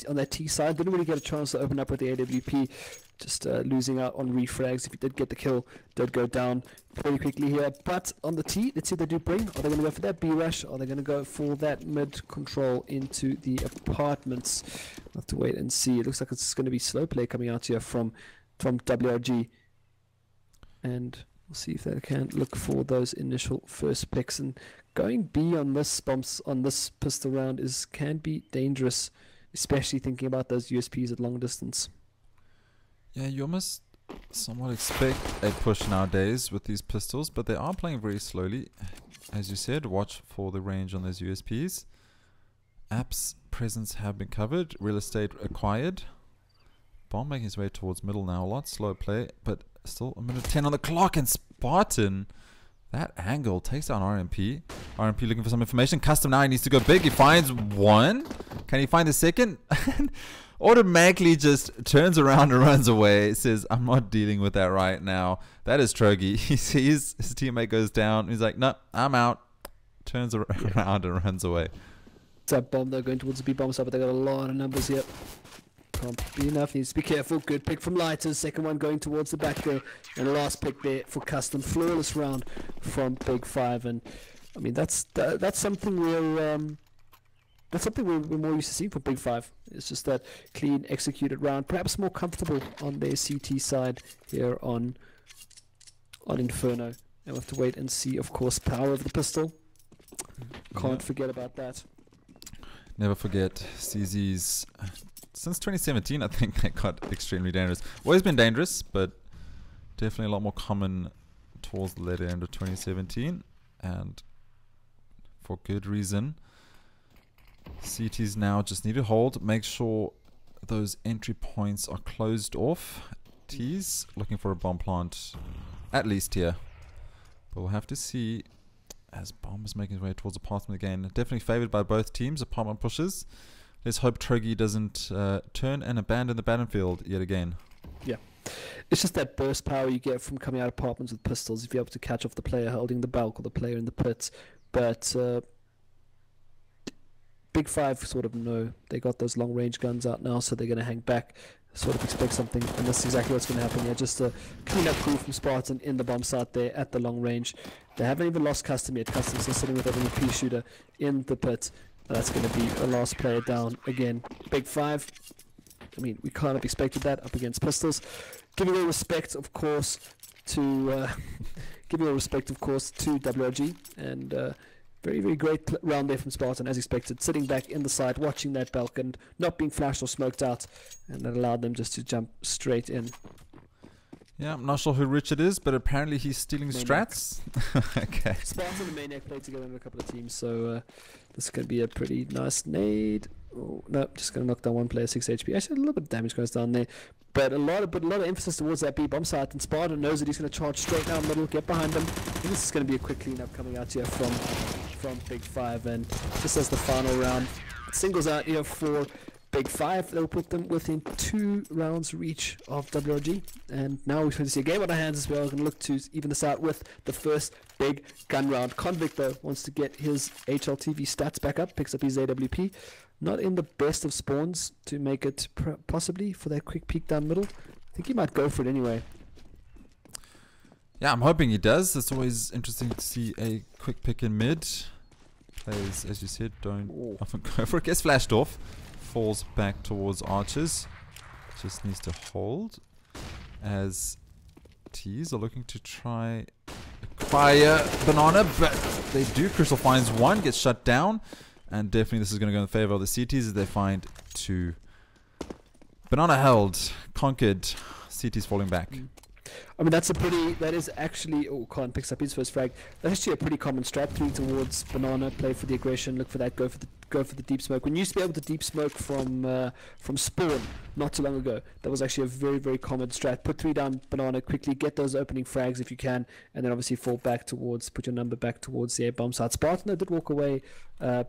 side. Didn't really get a chance to open up with the AWP. Just losing out on refrags. If he did get the kill, did go down pretty quickly here. But on the T, let's see if they do bring. Are they going to go for that B rush? Are they going to go for that mid control into the apartments? We'll have to wait and see. It looks like it's going to be slow play coming out here from WRG. And we'll see if they can look for those initial first picks. And going B on this pistol round can be dangerous, especially thinking about those USPs at long distance. Yeah, you almost somewhat expect a push nowadays with these pistols, but they are playing very slowly. As you said, watch for the range on those USPs. Apps presence have been covered. Real estate acquired. Bomb making his way towards middle now. A lot slow play, but still a minute 10 on the clock. And Spartan, That angle takes down RMP. RMP looking for some information. Custom now, he needs to go big. He finds one. Can he find the second? Automatically just turns around and runs away. Says, I'm not dealing with that right now. That is Trogi. He sees his teammate goes down. He's like, no, I'm out. Turns around and runs away. It's that bomb though, going towards the B bomb side, but they got a lot of numbers here. Can't be enough, needs to be careful. Good pick from Lighters, second one going towards the back there. And last pick there for Custom. Flawless round from Big 5. And I mean, that's something we're more used to seeing from Big 5. It's just that clean executed round, perhaps more comfortable on their CT side here on Inferno. And we'll have to wait and see, of course, power of the pistol. Can't forget about that. Never forget CZ's. Since 2017, I think they got extremely dangerous. Always been dangerous, but definitely a lot more common towards the later end of 2017, and for good reason. CTs now just need to hold, make sure those entry points are closed off. T's looking for a bomb plant, at least here. But we'll have to see as Bomb is making his way towards apartment again. Definitely favored by both teams. Apartment pushes. Let's hope Trogi doesn't turn and abandon the battlefield yet again. Yeah. It's just that burst power you get from coming out of apartments with pistols if you're able to catch off the player holding the bulk or the player in the pits. But Big 5 sort of know they got those long range guns out now, so they're going to hang back. Sort of expect something, and that's exactly what's going to happen here. Just a clean up crew from Spartan in the bomb site there at the long range. They haven't even lost Custom yet. Custom's still sitting with that MP shooter in the pit. That's going to be a last player down again. Big 5. I mean, we kind of expected that up against pistols. Giving all respect, of course, to WRG, and very, very great round there from Spartan, as expected. Sitting back in the side, watching that balk and not being flashed or smoked out, and that allowed them just to jump straight in. Yeah, I'm not sure who Richard is, but apparently he's stealing strats. Okay. Spartan and Maniac played together in a couple of teams, so this is going to be a pretty nice nade. Oh, no, just going to knock down one player, 6 HP. Actually, a little bit of damage goes down there, but a lot of emphasis towards that B bomb site. And Spartan knows that he's going to charge straight down the middle, get behind him. I think this is going to be a quick cleanup coming out here from Big 5, and just as the final round singles out here for Big 5, they'll put them within 2 rounds reach of WRG. And now we're going to see a game on our hands as well. We're going to look to even this out with the first big gun round. Convict, though, wants to get his HLTV stats back up, picks up his AWP. Not in the best of spawns to make it possibly for that quick peek down middle. I think he might go for it anyway. Yeah, I'm hoping he does. It's always interesting to see a quick pick in mid. Players, as you said, don't often go for it. Gets flashed off. Falls back towards Archers. Just needs to hold. As T's are looking to try acquire Banana, but they do. Crystal finds one, gets shut down. And definitely this is going to go in favor of the CTs as they find 2. Banana held, conquered, CTs falling back. I mean, that is actually, oh, Khan picks up his first frag. That's actually a pretty common strat, 3 towards Banana, play for the aggression, look for that, go for the deep smoke. When you used to be able to deep smoke from spawn not too long ago, that was actually a very, very common strat. Put 3 down Banana, quickly get those opening frags if you can, and then obviously fall back towards, put your number back towards the air bomb site. Spartan did walk away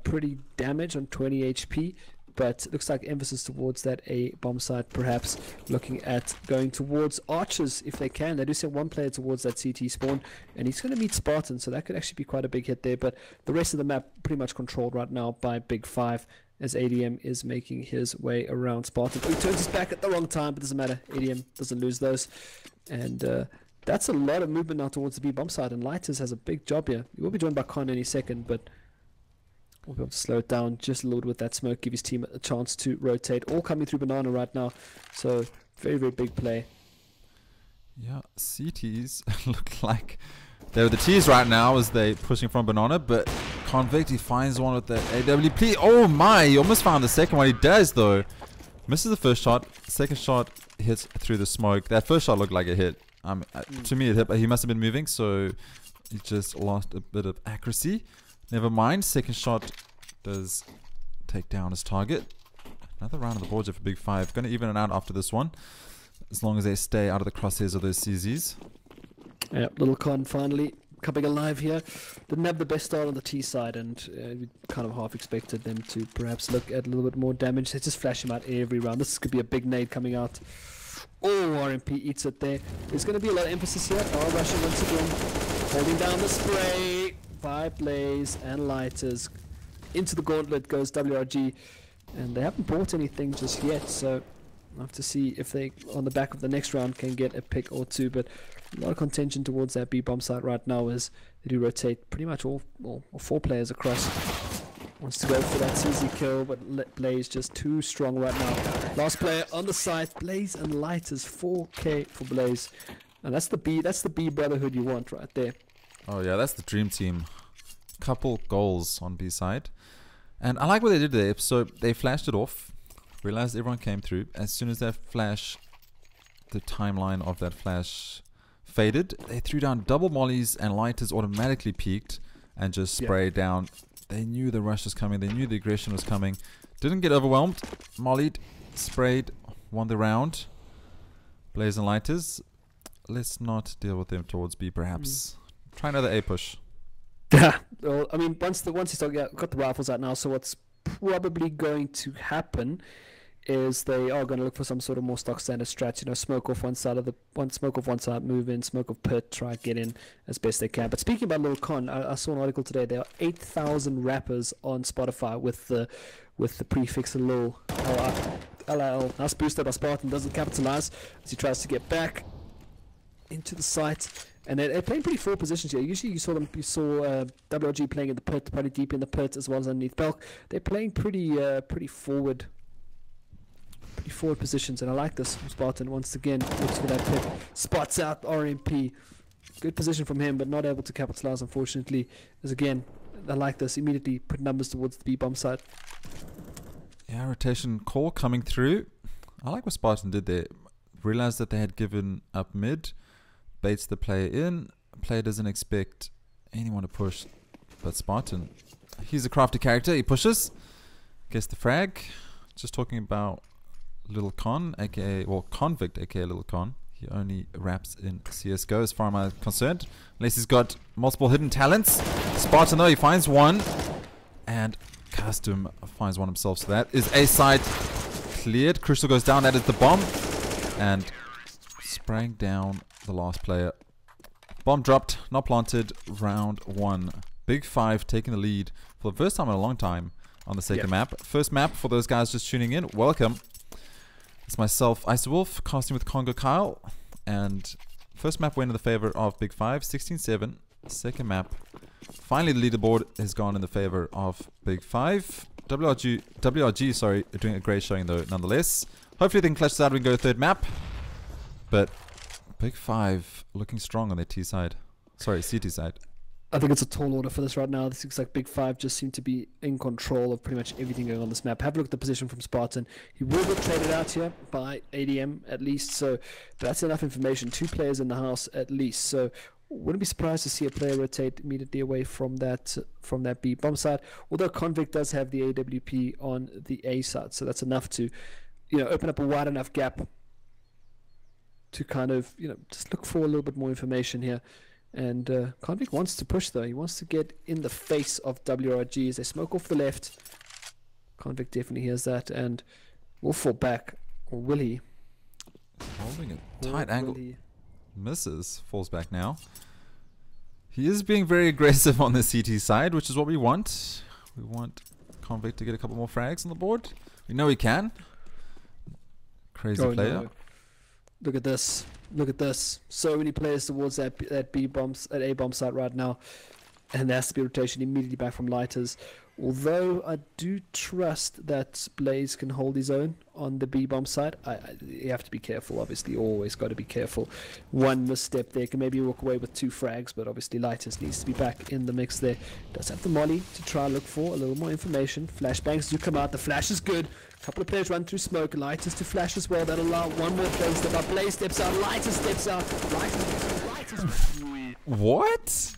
pretty damaged on 20 HP. But looks like emphasis towards that A bomb site, perhaps looking at going towards Archers if they can. They do send one player towards that CT spawn, and he's going to meet Spartan, so that could actually be quite a big hit there. But the rest of the map pretty much controlled right now by Big 5 as ADM is making his way around Spartan. He turns his back at the wrong time, but doesn't matter. ADM doesn't lose those. And that's a lot of movement now towards the B bomb site, and Lighters has a big job here. He will be joined by Con any second, but we'll be able to slow it down just a little with that smoke, give his team a chance to rotate. All coming through Banana right now, so very, very big play. Yeah, CTs look like they're the T's right now as they pushing from Banana, but Convict, he finds one with the AWP. Oh my, he almost found the second one. He does though. Misses the first shot, second shot hits through the smoke. That first shot looked like a hit. To me it hit, but he must have been moving, so he just lost a bit of accuracy. Never mind, second shot does take down his target. Another round of the board for Big 5. Going to even it out after this one, as long as they stay out of the crosshairs of those CZs. Yeah, little Con finally coming alive here. Didn't have the best start on the T side, and we kind of half expected them to perhaps look at a little bit more damage. They just flash him out every round. This could be a big nade coming out. Oh, RMP eats it there. There's going to be a lot of emphasis here. Oh, rushing once again. Holding down the spray by Blaze and Lighters. Into the gauntlet goes WRG. And they haven't bought anything just yet, so I'll have to see if they, on the back of the next round, can get a pick or two. But a lot of contention towards that B bomb site right now as they do rotate pretty much all 4 players across. Wants to go for that CZ kill, but Blaze just too strong right now. Last player on the site, Blaze and Lighters, 4K for Blaze. And that's the B brotherhood you want right there. Oh yeah, that's the dream team. Couple goals on B side. And I like what they did there. So they flashed it off, realized everyone came through. As soon as that flash, the timeline of that flash faded, they threw down double mollies and Lighters automatically peaked and just sprayed down. They knew the rush was coming, they knew the aggression was coming. Didn't get overwhelmed, mollied, sprayed, won the round. Blaze and Lighters, let's not deal with them towards B perhaps. Try another A push. Yeah, well, I mean, once you start got the rifles out now, so what's probably going to happen is they are going to look for some sort of more stock standard strat. You know, smoke off one side, move in, smoke off pit, try to get in as best they can. But speaking about Lil Con, I saw an article today. There are 8,000 rappers on Spotify with the prefix Lil LL. Nice booster by Spartan, doesn't capitalize as he tries to get back into the site. And they're playing pretty forward positions here. Usually you saw WRG playing in the pit, probably deep in the pit as well as underneath Belk. They're playing pretty forward positions, and I like this from Spartan. Once again, looks for that pick, spots out RMP. Good position from him, but not able to capitalize, unfortunately. As again, I like this. Immediately put numbers towards the B bomb side. Yeah, rotation call coming through. I like what Spartan did there. Realized that they had given up mid. Baits the player in. Player doesn't expect anyone to push, but Spartan, he's a crafty character. He pushes, gets the frag. Just talking about Little Con, aka, well, Convict, aka Little Con. He only raps in CSGO as far as I'm concerned, unless he's got multiple hidden talents. Spartan though, he finds one, and Custom finds one himself. So that is A side cleared. Crystal goes down. That is the bomb, and spraying down the last player. Bomb dropped, not planted. Round 1. Big 5 taking the lead for the first time in a long time on the second map. First map for those guys just tuning in. Welcome. It's myself, IceWolf, casting with CONGOKYLE, and first map went in the favor of Big 5, 16-7. Second map, finally the leaderboard has gone in the favor of Big 5. WRG, sorry, doing a great showing though, nonetheless. Hopefully they can clutch this out and go third map. But Big 5 looking strong on their T side. Sorry, CT side. I think it's a tall order for this right now. This looks like Big 5 just seem to be in control of pretty much everything going on this map. Have a look at the position from Spartan. He will get traded out here by ADM at least, so that's enough information. 2 players in the house at least, so wouldn't be surprised to see a player rotate immediately away from that B bomb side. Although Convict does have the AWP on the A side, so that's enough to, you know, open up a wide enough gap to kind of, you know, just look for a little bit more information here. And Convict wants to push though. He wants to get in the face of WRG as they smoke off the left. Convict definitely hears that and will fall back. Or will he? Holding a tight angle. Misses. Falls back now. He is being very aggressive on the CT side, which is what we want. We want Convict to get a couple more frags on the board. We know he can. Crazy player. No. Look at this. Look at this. So many players towards that B bombs at A bomb site right now. And there has to be rotation immediately back from Lighters. Although I do trust that Blaze can hold his own on the B bomb side. You have to be careful, obviously. Always got to be careful. One misstep there can maybe walk away with 2 frags, but obviously Lighters needs to be back in the mix there. Does have the molly to try and look for a little more information. Flashbangs do come out. The flash is good. A couple of players run through smoke. Lighters to flash as well. That'll allow one more play step up. Blaze steps out. Lighters steps out. Lighters. What?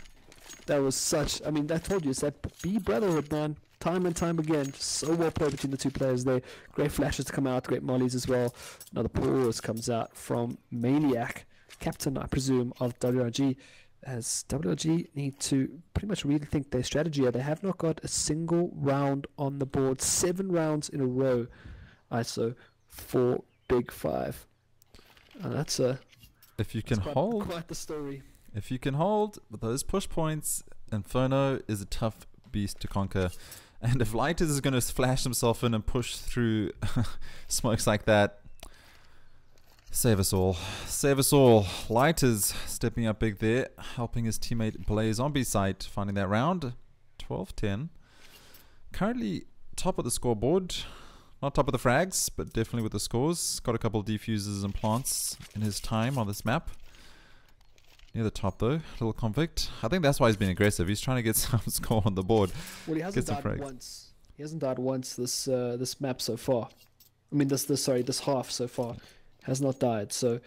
That was such, I mean, I told you, it's that B brotherhood, man. Time and time again. So well played between the 2 players there. Great flashes to come out, great mollies as well. Another pause comes out from Maniac, captain, I presume, of WRG. as WRG need to pretty much rethink their strategy here. They have not got a single round on the board. 7 rounds in a row, ISO, for Big 5. And that's a... If you can hold... Quite the story. If you can hold those push points, Inferno is a tough beast to conquer. And if Lighters is going to flash himself in and push through smokes like that, save us all. Save us all. Lighters stepping up big there, helping his teammate Blaze on B site, finding that round. 12-10. Currently top of the scoreboard. Not top of the frags, but definitely with the scores. Got a couple of defusers and plants in his time on this map. Near the top though, little convict. I think that's why he's being aggressive. He's trying to get some score on the board. Well, he hasn't died once. He hasn't died once this map so far. I mean, this half so far has not died. So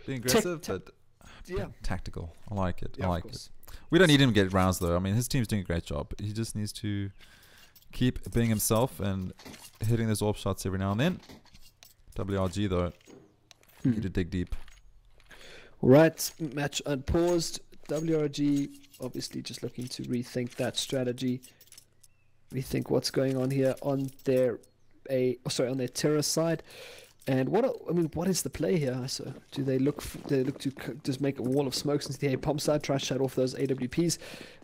being aggressive, but yeah, tactical. I like it. Yeah, I like it. We don't need him to get rounds though. I mean, his team's doing a great job. He just needs to keep being himself and hitting those AWP shots every now and then. WRG though, need to dig deep. Right, match unpaused. WRG obviously just looking to rethink that strategy, rethink what's going on here on their on their terror side. And what is the play here? So do they look to just make a wall of smokes into the A bomb side, try to shut off those AWPs?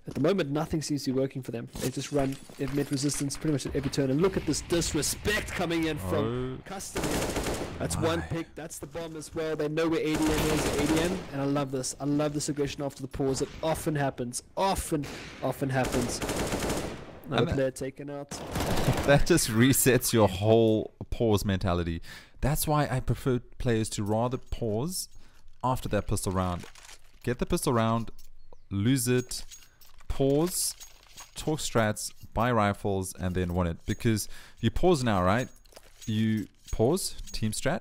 At the moment, nothing seems to be working for them. They just run, they've met resistance pretty much at every turn. And look at this disrespect coming in from Custom. That's one pick. That's the bomb as well. They know where ADM is. ADM, and I love this. I love this aggression after the pause. It often happens. Often happens. Another player taken out. That just resets your whole pause mentality. That's why I prefer players to rather pause after that pistol round. Get the pistol round, lose it, pause, talk strats, buy rifles, and then win it. Because you pause now, right? You pause, team strat,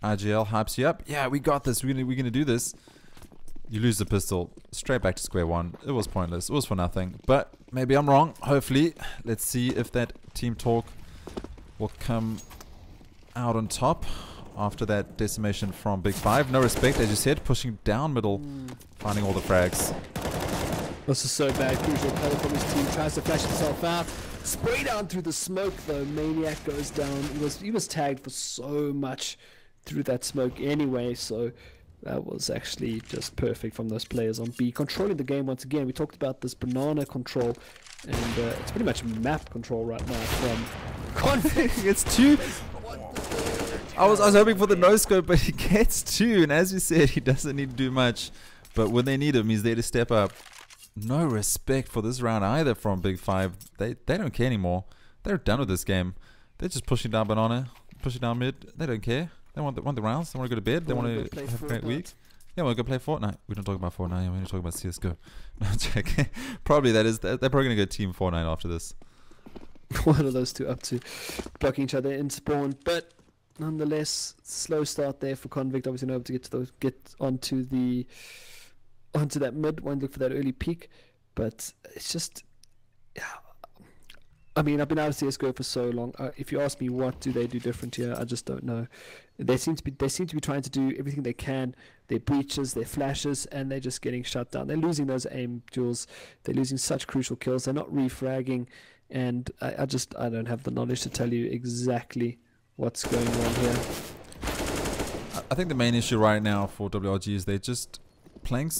RGL hypes you up. Yeah, we got this. We're gonna do this. You lose the pistol, straight back to square one. It was pointless. It was for nothing. But maybe I'm wrong. Hopefully, let's see if that team talk will come out on top after that decimation from Big 5. No respect, as you said, pushing down middle, finding all the frags. This is so bad. Crucial color from his team, tries to flash himself out. Spray down through the smoke though. Maniac goes down. He was tagged for so much through that smoke anyway, so that was actually just perfect from those players on B. Controlling the game once again. We talked about this banana control, and it's pretty much map control right now from Config. It's 2. I was hoping for the no scope, but he gets 2, and as you said, he doesn't need to do much. But when they need him, he's there to step up. No respect for this round either from Big 5. They don't care anymore. They're done with this game. They're just pushing down banana, pushing down mid. They don't care. They want the rounds. They want to go to bed. They want to have a great week. Yeah, we'll go play Fortnite. We don't talk about Fortnite. We don't talk about CSGO. No, check. Probably they're probably gonna go team Fortnite after this. What are those two up to? Blocking each other in spawn, but nonetheless, slow start there for Convict. Obviously, not able to get onto that mid. Won't look for that early peak, but it's just. I mean, I've been out of CSGO for so long. If you ask me what do they do different here, I just don't know. They seem to be trying to do everything they can. Their breaches, their flashes, and they're just getting shut down. They're losing those aim duels. They're losing such crucial kills. They're not refragging, and I don't have the knowledge to tell you exactly what's going on here. I think the main issue right now for WRG is they're just playing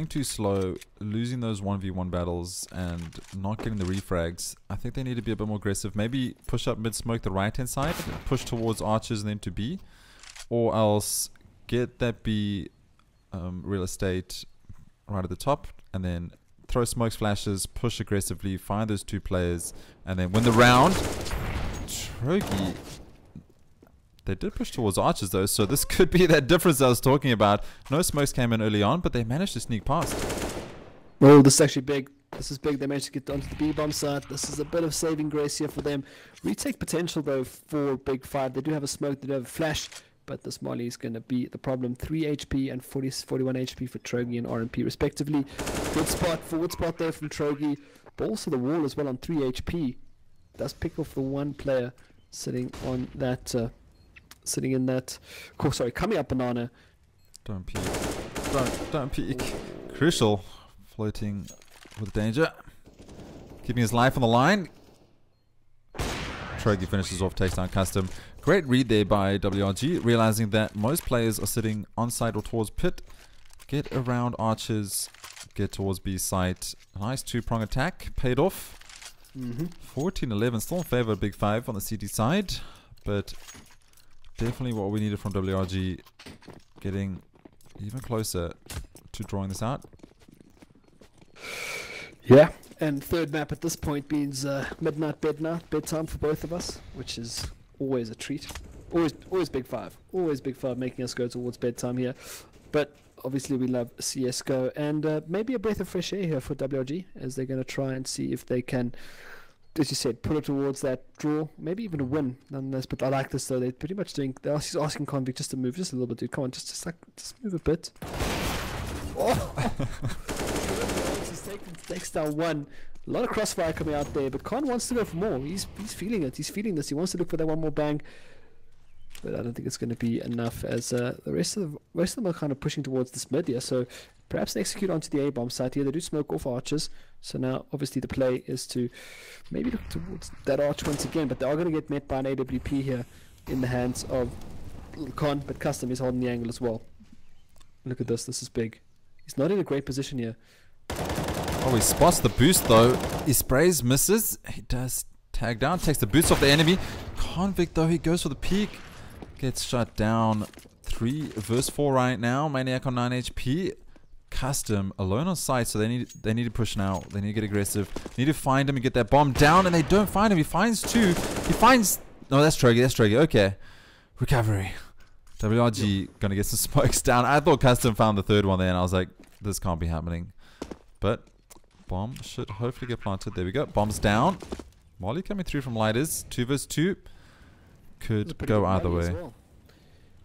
too slow, losing those 1v1 battles, and not getting the refrags. I think they need to be a bit more aggressive. Maybe push up mid smoke the right hand side, push towards archers and then to B, or else get that B real estate right at the top, and then throw smokes, flashes, push aggressively, find those 2 players, and then win the round. Trogi. They did push towards archers though, so this could be that difference I was talking about. No smokes came in early on, but they managed to sneak past. Oh, this is actually big. This is big. They managed to get onto the B-bomb side. This is a bit of saving grace here for them. Retake potential though for Big 5. They do have a smoke, they do have a flash, but this Molly is going to be the problem. 3 HP and 41 HP for Trogi and RMP respectively. Good spot, forward spot there from Trogi. Balls to the wall as well on 3 HP. Does pick off the one player sitting on that... sitting in that, coming up banana. Don't peek. Don't peek. Crucial floating with danger. Keeping his life on the line. Trogi finishes off, takes down Custom. Great read there by WRG, realizing that most players are sitting on site or towards pit. Get around archers, get towards B site. A nice two-prong attack, paid off. 14-11, still in favor of Big 5 on the CT side, but definitely what we needed from WRG, getting even closer to drawing this out. Yeah, and third map at this point means midnight bedtime for both of us, which is always a treat. Always Big 5. Always Big 5 making us go towards bedtime here. But obviously we love CSGO, and maybe a breath of fresh air here for WRG, as they're going to try and see if they can, as you said, pull it towards that draw, maybe even a win nonetheless. But I like this though, they're pretty much doing, they're asking Convict just to move just a little bit, dude. Come on, just move a bit. Oh! Takes down one. A lot of crossfire coming out there, but Con wants to go for more. He's feeling it. He's feeling this. He wants to look for that one more bang, but I don't think it's going to be enough, as the rest of them are kind of pushing towards this mid here. So perhaps they execute onto the A bomb site here. They do smoke off archers. So now obviously the play is to maybe look towards that arch once again, but they are going to get met by an AWP here in the hands of Con, but Custom is holding the angle as well. Look at this. This is big. He's not in a great position here. Oh, he spots the boost though. He sprays, misses. He does tag down, takes the boost off the enemy. Convict though, he goes for the peak. Gets shut down. 3 versus 4 right now. Maniac on 9 HP. Custom alone on site, so they need to push now. They need to get aggressive. They need to find him and get that bomb down, and they don't find him. He finds 2. He finds... No, that's Trogi. That's Trogi. Okay. Recovery. WRG gonna get some smokes down. I thought Custom found the third one there, and I was like, this can't be happening. But bomb should hopefully get planted. There we go. Bomb's down. Molly coming through from lighters. 2 versus 2. Could go either way. Well.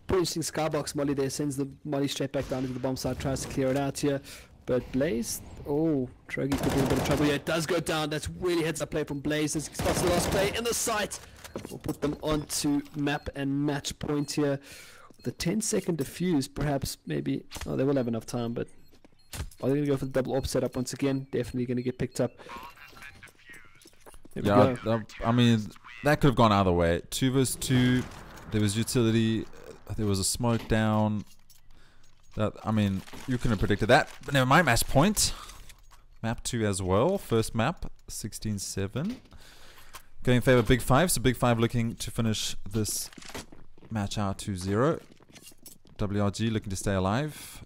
Pretty interesting skybox Molly there. Sends the Molly straight back down into the bomb side. Tries to clear it out here. But Blaze... Oh, Trogi could be in a bit of trouble here. It does go down. That's really heads up play from Blaze. As he spots the last play in the site. We'll put them onto map and match point here. The 10-second defuse, perhaps, maybe... Oh, they will have enough time, but... Are they going to go for the double AWP setup once again? Definitely going to get picked up. Yeah, I mean, that could have gone either way. 2 versus 2. There was utility. There was a smoke down. That, I mean, you couldn't have predicted that. But never mind, match point. Map 2 as well. First map, 16-7. Going in favor of Big 5. So Big 5 looking to finish this match out 2-0. WRG looking to stay alive.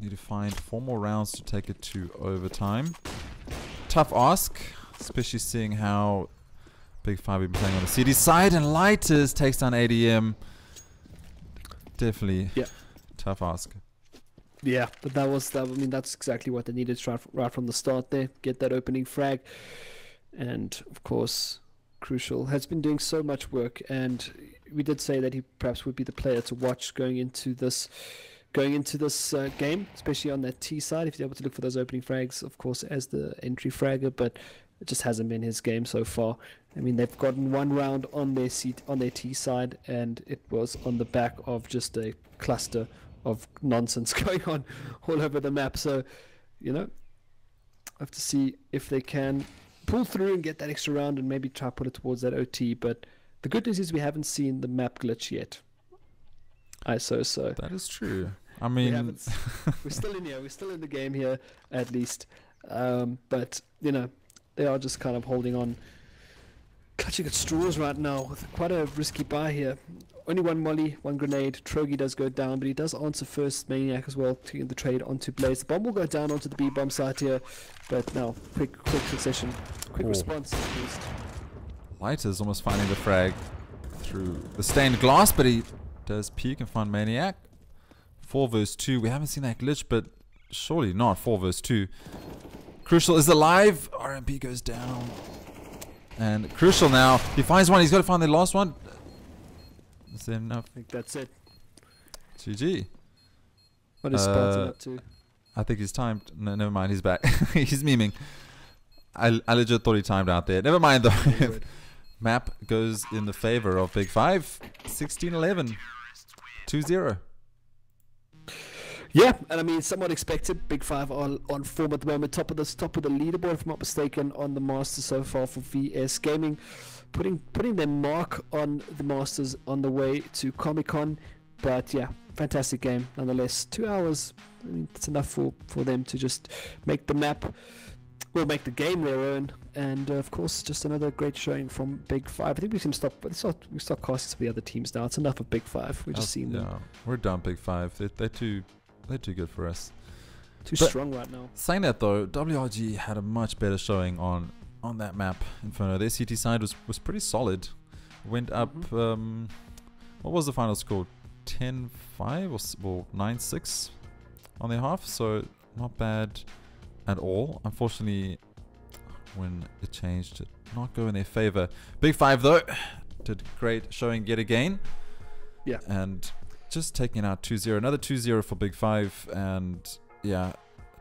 Need to find 4 more rounds to take it to overtime. Tough ask, especially seeing how Big 5 have been playing on the CD side, and Lighters takes down ADM. Definitely tough ask. Yeah, but that was I mean, that's exactly what they needed right from the start there. Get that opening frag. And of course, Crucial has been doing so much work, and we did say that he perhaps would be the player to watch going into this game, especially on that T side, if you're able to look for those opening frags, of course, as the entry fragger, but it just hasn't been his game so far. I mean, they've gotten 1 round on their T side, and it was on the back of just a cluster of nonsense going on all over the map. So, you know, I have to see if they can pull through and get that extra round and maybe try to put it towards that OT. But the good news is we haven't seen the map glitch yet. So that is true. I mean, we're still in here. We're still in the game here, at least. But you know, they are just kind of holding on, clutching at straws right now with quite a risky buy here. Only 1 molly, 1 grenade. Trogi does go down, but he does answer first. Maniac as well, taking the trade onto Blaze. The bomb will go down onto the B bomb site here, but now quick succession, quick response. At least. Lighters almost finding the frag through the stained glass, but he does peek and find Maniac. 4 versus 2. We haven't seen that glitch, but surely not 4 versus 2. Crucial is alive. RMP goes down. And Crucial now, he finds one. He's got to find the last one. Is there enough? I think that's it. GG. What is Spartan up to? I think he's timed. No, never mind. He's back. He's memeing. I legit thought he timed out there. Never mind though. Map goes in the favor of Big 5. 16-11. 2-0. Yeah, and I mean, somewhat expected. Big Five are on form at the moment, top of the leaderboard, if I'm not mistaken, on the Masters so far for VS Gaming, putting their mark on the Masters on the way to Comic-Con. But yeah, fantastic game nonetheless. 2 hours, I mean, it's enough for them to just make the map, well, make the game their own. And of course, just another great showing from Big Five. I think we can stop casting some of the other teams now. It's enough of Big Five. We're just seeing them. We're done Big Five. They're too good for us. Too strong right now. Saying that though, WRG had a much better showing on that map, Inferno. Their CT side was pretty solid. Went up. What was the final score? 10-5 or 9-6 on their half. So not bad at all. Unfortunately, when it changed, it did not go in their favor. Big Five though did great showing yet again. Yeah. And just taking out 2-0, another 2-0 for Big Five, and yeah,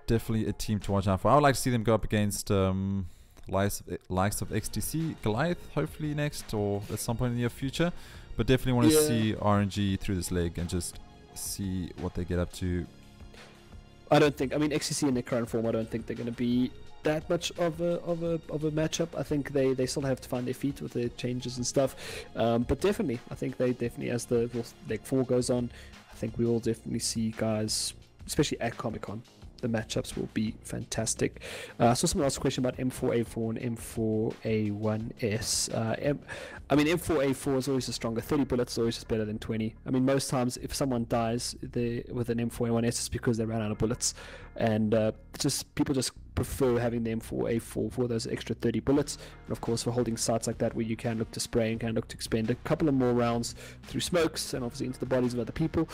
definitely a team to watch out for. I would like to see them go up against likes of XTC, Goliath, hopefully next or at some point in the near future. But definitely want to see RNG through this leg and just see what they get up to. I mean, XTC in their current form, I don't think they're going to be that much of a matchup. I think they still have to find their feet with their changes and stuff. But definitely, I think they definitely, as the leg 4 goes on, I think we will definitely see guys, especially at Comic-Con, the matchups will be fantastic. I saw someone ask a question about M4A4 and M4A1S. I mean, M4A4 is always stronger. 30 bullets is always just better than 20. I mean, most times if someone dies with an M4A1S, it's because they ran out of bullets. And people just prefer having the M4A4 for those extra 30 bullets. And of course, for holding sites like that where you can look to spray and can look to expend a couple of more rounds through smokes and obviously into the bodies of other people.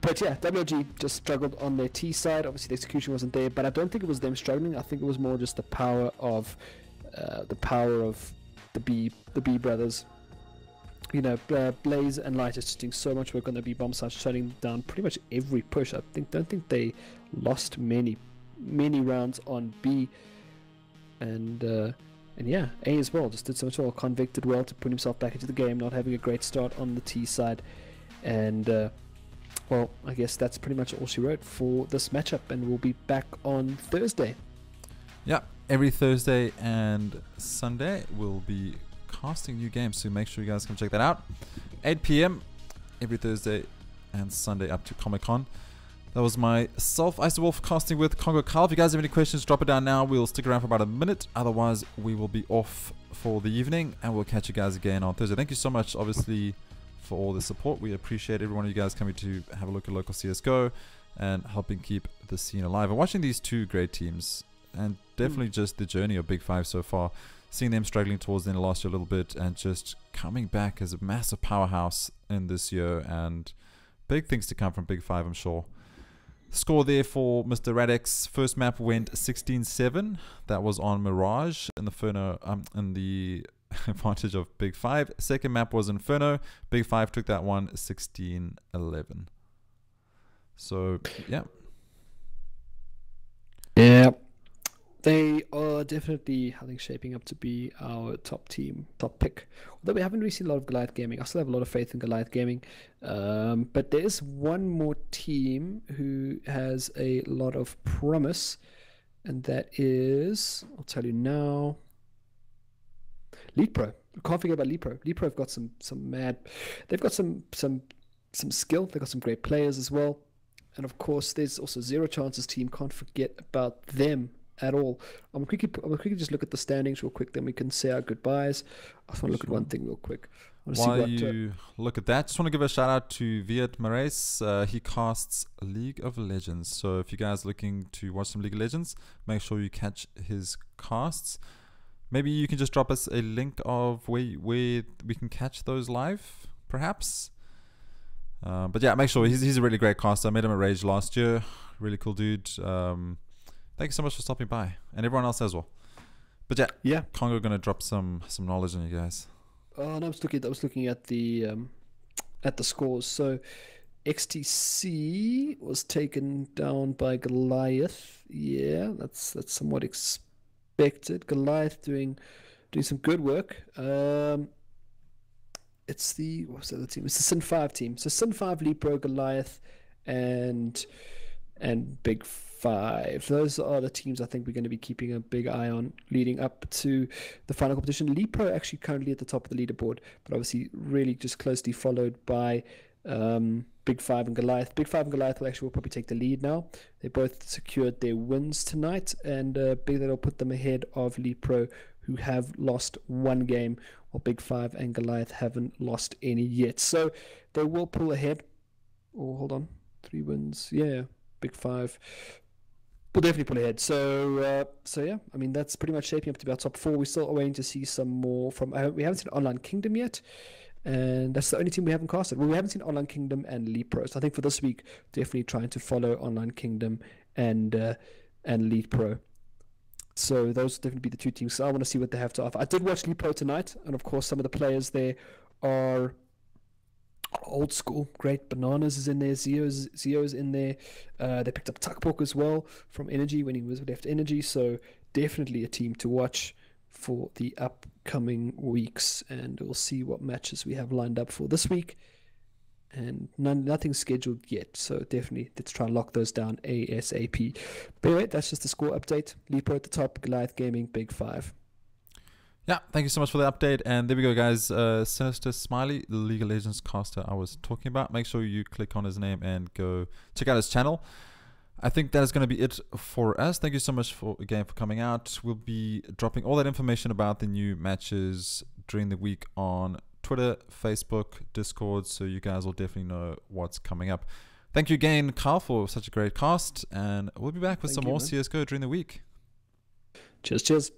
But yeah, WG just struggled on their T side. Obviously, the execution wasn't there, but I don't think it was them struggling. I think it was more just the power of the B brothers. You know, Blaze and Light is just doing so much work on the B bomb side, shutting down pretty much every push. Don't think they lost many rounds on B, and yeah, A as well. Just did so much well. Convict did well to put himself back into the game, not having a great start on the T side, and well, I guess that's pretty much all she wrote for this matchup, and we'll be back on Thursday. Yeah, every Thursday and Sunday we'll be casting new games, so make sure you guys come check that out. 8 PM every Thursday and Sunday up to Comic-Con. That was myself, IceWolf, casting with CONGOKYLE. If you guys have any questions, drop it down now. We'll stick around for about a minute. Otherwise, we will be off for the evening, and we'll catch you guys again on Thursday. Thank you so much, obviously, for all the support. We appreciate every one of you guys coming to have a look at local CSGO and helping keep the scene alive. And watching these two great teams, and definitely just the journey of Big Five so far. Seeing them struggling towards the end of last year a little bit and just coming back as a massive powerhouse in this year, and big things to come from Big Five, I'm sure. Score there for Mr. Radix. First map went 16-7. That was on Mirage in the advantage of Big Five. Second map was Inferno. Big Five took that one 16-11. So yeah. Yeah. They are definitely, I think, shaping up to be our top pick. Although we haven't really seen a lot of Goliath Gaming. I still have a lot of faith in Goliath Gaming. But there is one more team who has a lot of promise. And that is, I'll tell you now, Lead Pro. I can't forget about Lead Pro. Lead Pro have got some mad, they've got some skill. They've got some great players as well. And of course, there's also Zero Chances team. Can't forget about them at all. I'm gonna quickly just look at the standings real quick, then we can say our goodbyes. I just want to look at one thing real quick. While you look at that, just want to give a shout out to Viet Marais. He casts League of Legends, so if you guys are looking to watch some League of Legends, make sure you catch his casts. Maybe you can just drop us a link of where we can catch those live, perhaps. But yeah, make sure he's a really great caster. I met him at Rage last year. Really cool dude. Thank you so much for stopping by, and everyone else as well. But yeah, Congo gonna drop some knowledge on you guys. Oh, no, I was looking at the scores. So XTC was taken down by Goliath. Yeah, that's somewhat expected. Goliath doing some good work. It's the, what's the other team? It's the Sin 5 team. So Sin 5, Lead Pro, Goliath, and and Big Five. Those are the teams I think we're going to be keeping a big eye on leading up to the final competition. Lepro actually currently at the top of the leaderboard, but obviously really just closely followed by Big Five and Goliath. Big Five and Goliath will probably take the lead now. They both secured their wins tonight, and Big that'll put them ahead of Lepro, who have lost one game, while Big Five and Goliath haven't lost any yet. So they will pull ahead. Oh, hold on. 3 wins. Yeah, Big Five will definitely pull ahead. So yeah, I mean, that's pretty much shaping up to be our top 4. We're still waiting to see some more from... we haven't seen Online Kingdom yet, and that's the only team we haven't casted. Well, we haven't seen Online Kingdom and Lepro. So I think for this week, definitely trying to follow Online Kingdom and Lepro. So those will definitely be the 2 teams. So I want to see what they have to offer. I did watch Lepro tonight, and of course some of the players there are old school. Great Bananas is in there. Zio's in there. They picked up Tuckpork as well from Energy when he was left Energy. So definitely a team to watch for the upcoming weeks, and we'll see what matches we have lined up for this week. And nothing scheduled yet, so definitely let's try and lock those down ASAP. But anyway, that's just the score update. Lepro at the top, Goliath Gaming, Big Five. Yeah, thank you so much for the update. And there we go, guys. Sinister Smiley, the League of Legends caster I was talking about. Make sure you click on his name and go check out his channel. I think that is going to be it for us. Thank you so much again for coming out. We'll be dropping all that information about the new matches during the week on Twitter, Facebook, Discord, so you guys will definitely know what's coming up. Thank you again, Kyle, for such a great cast, and we'll be back with some more CSGO during the week. Cheers.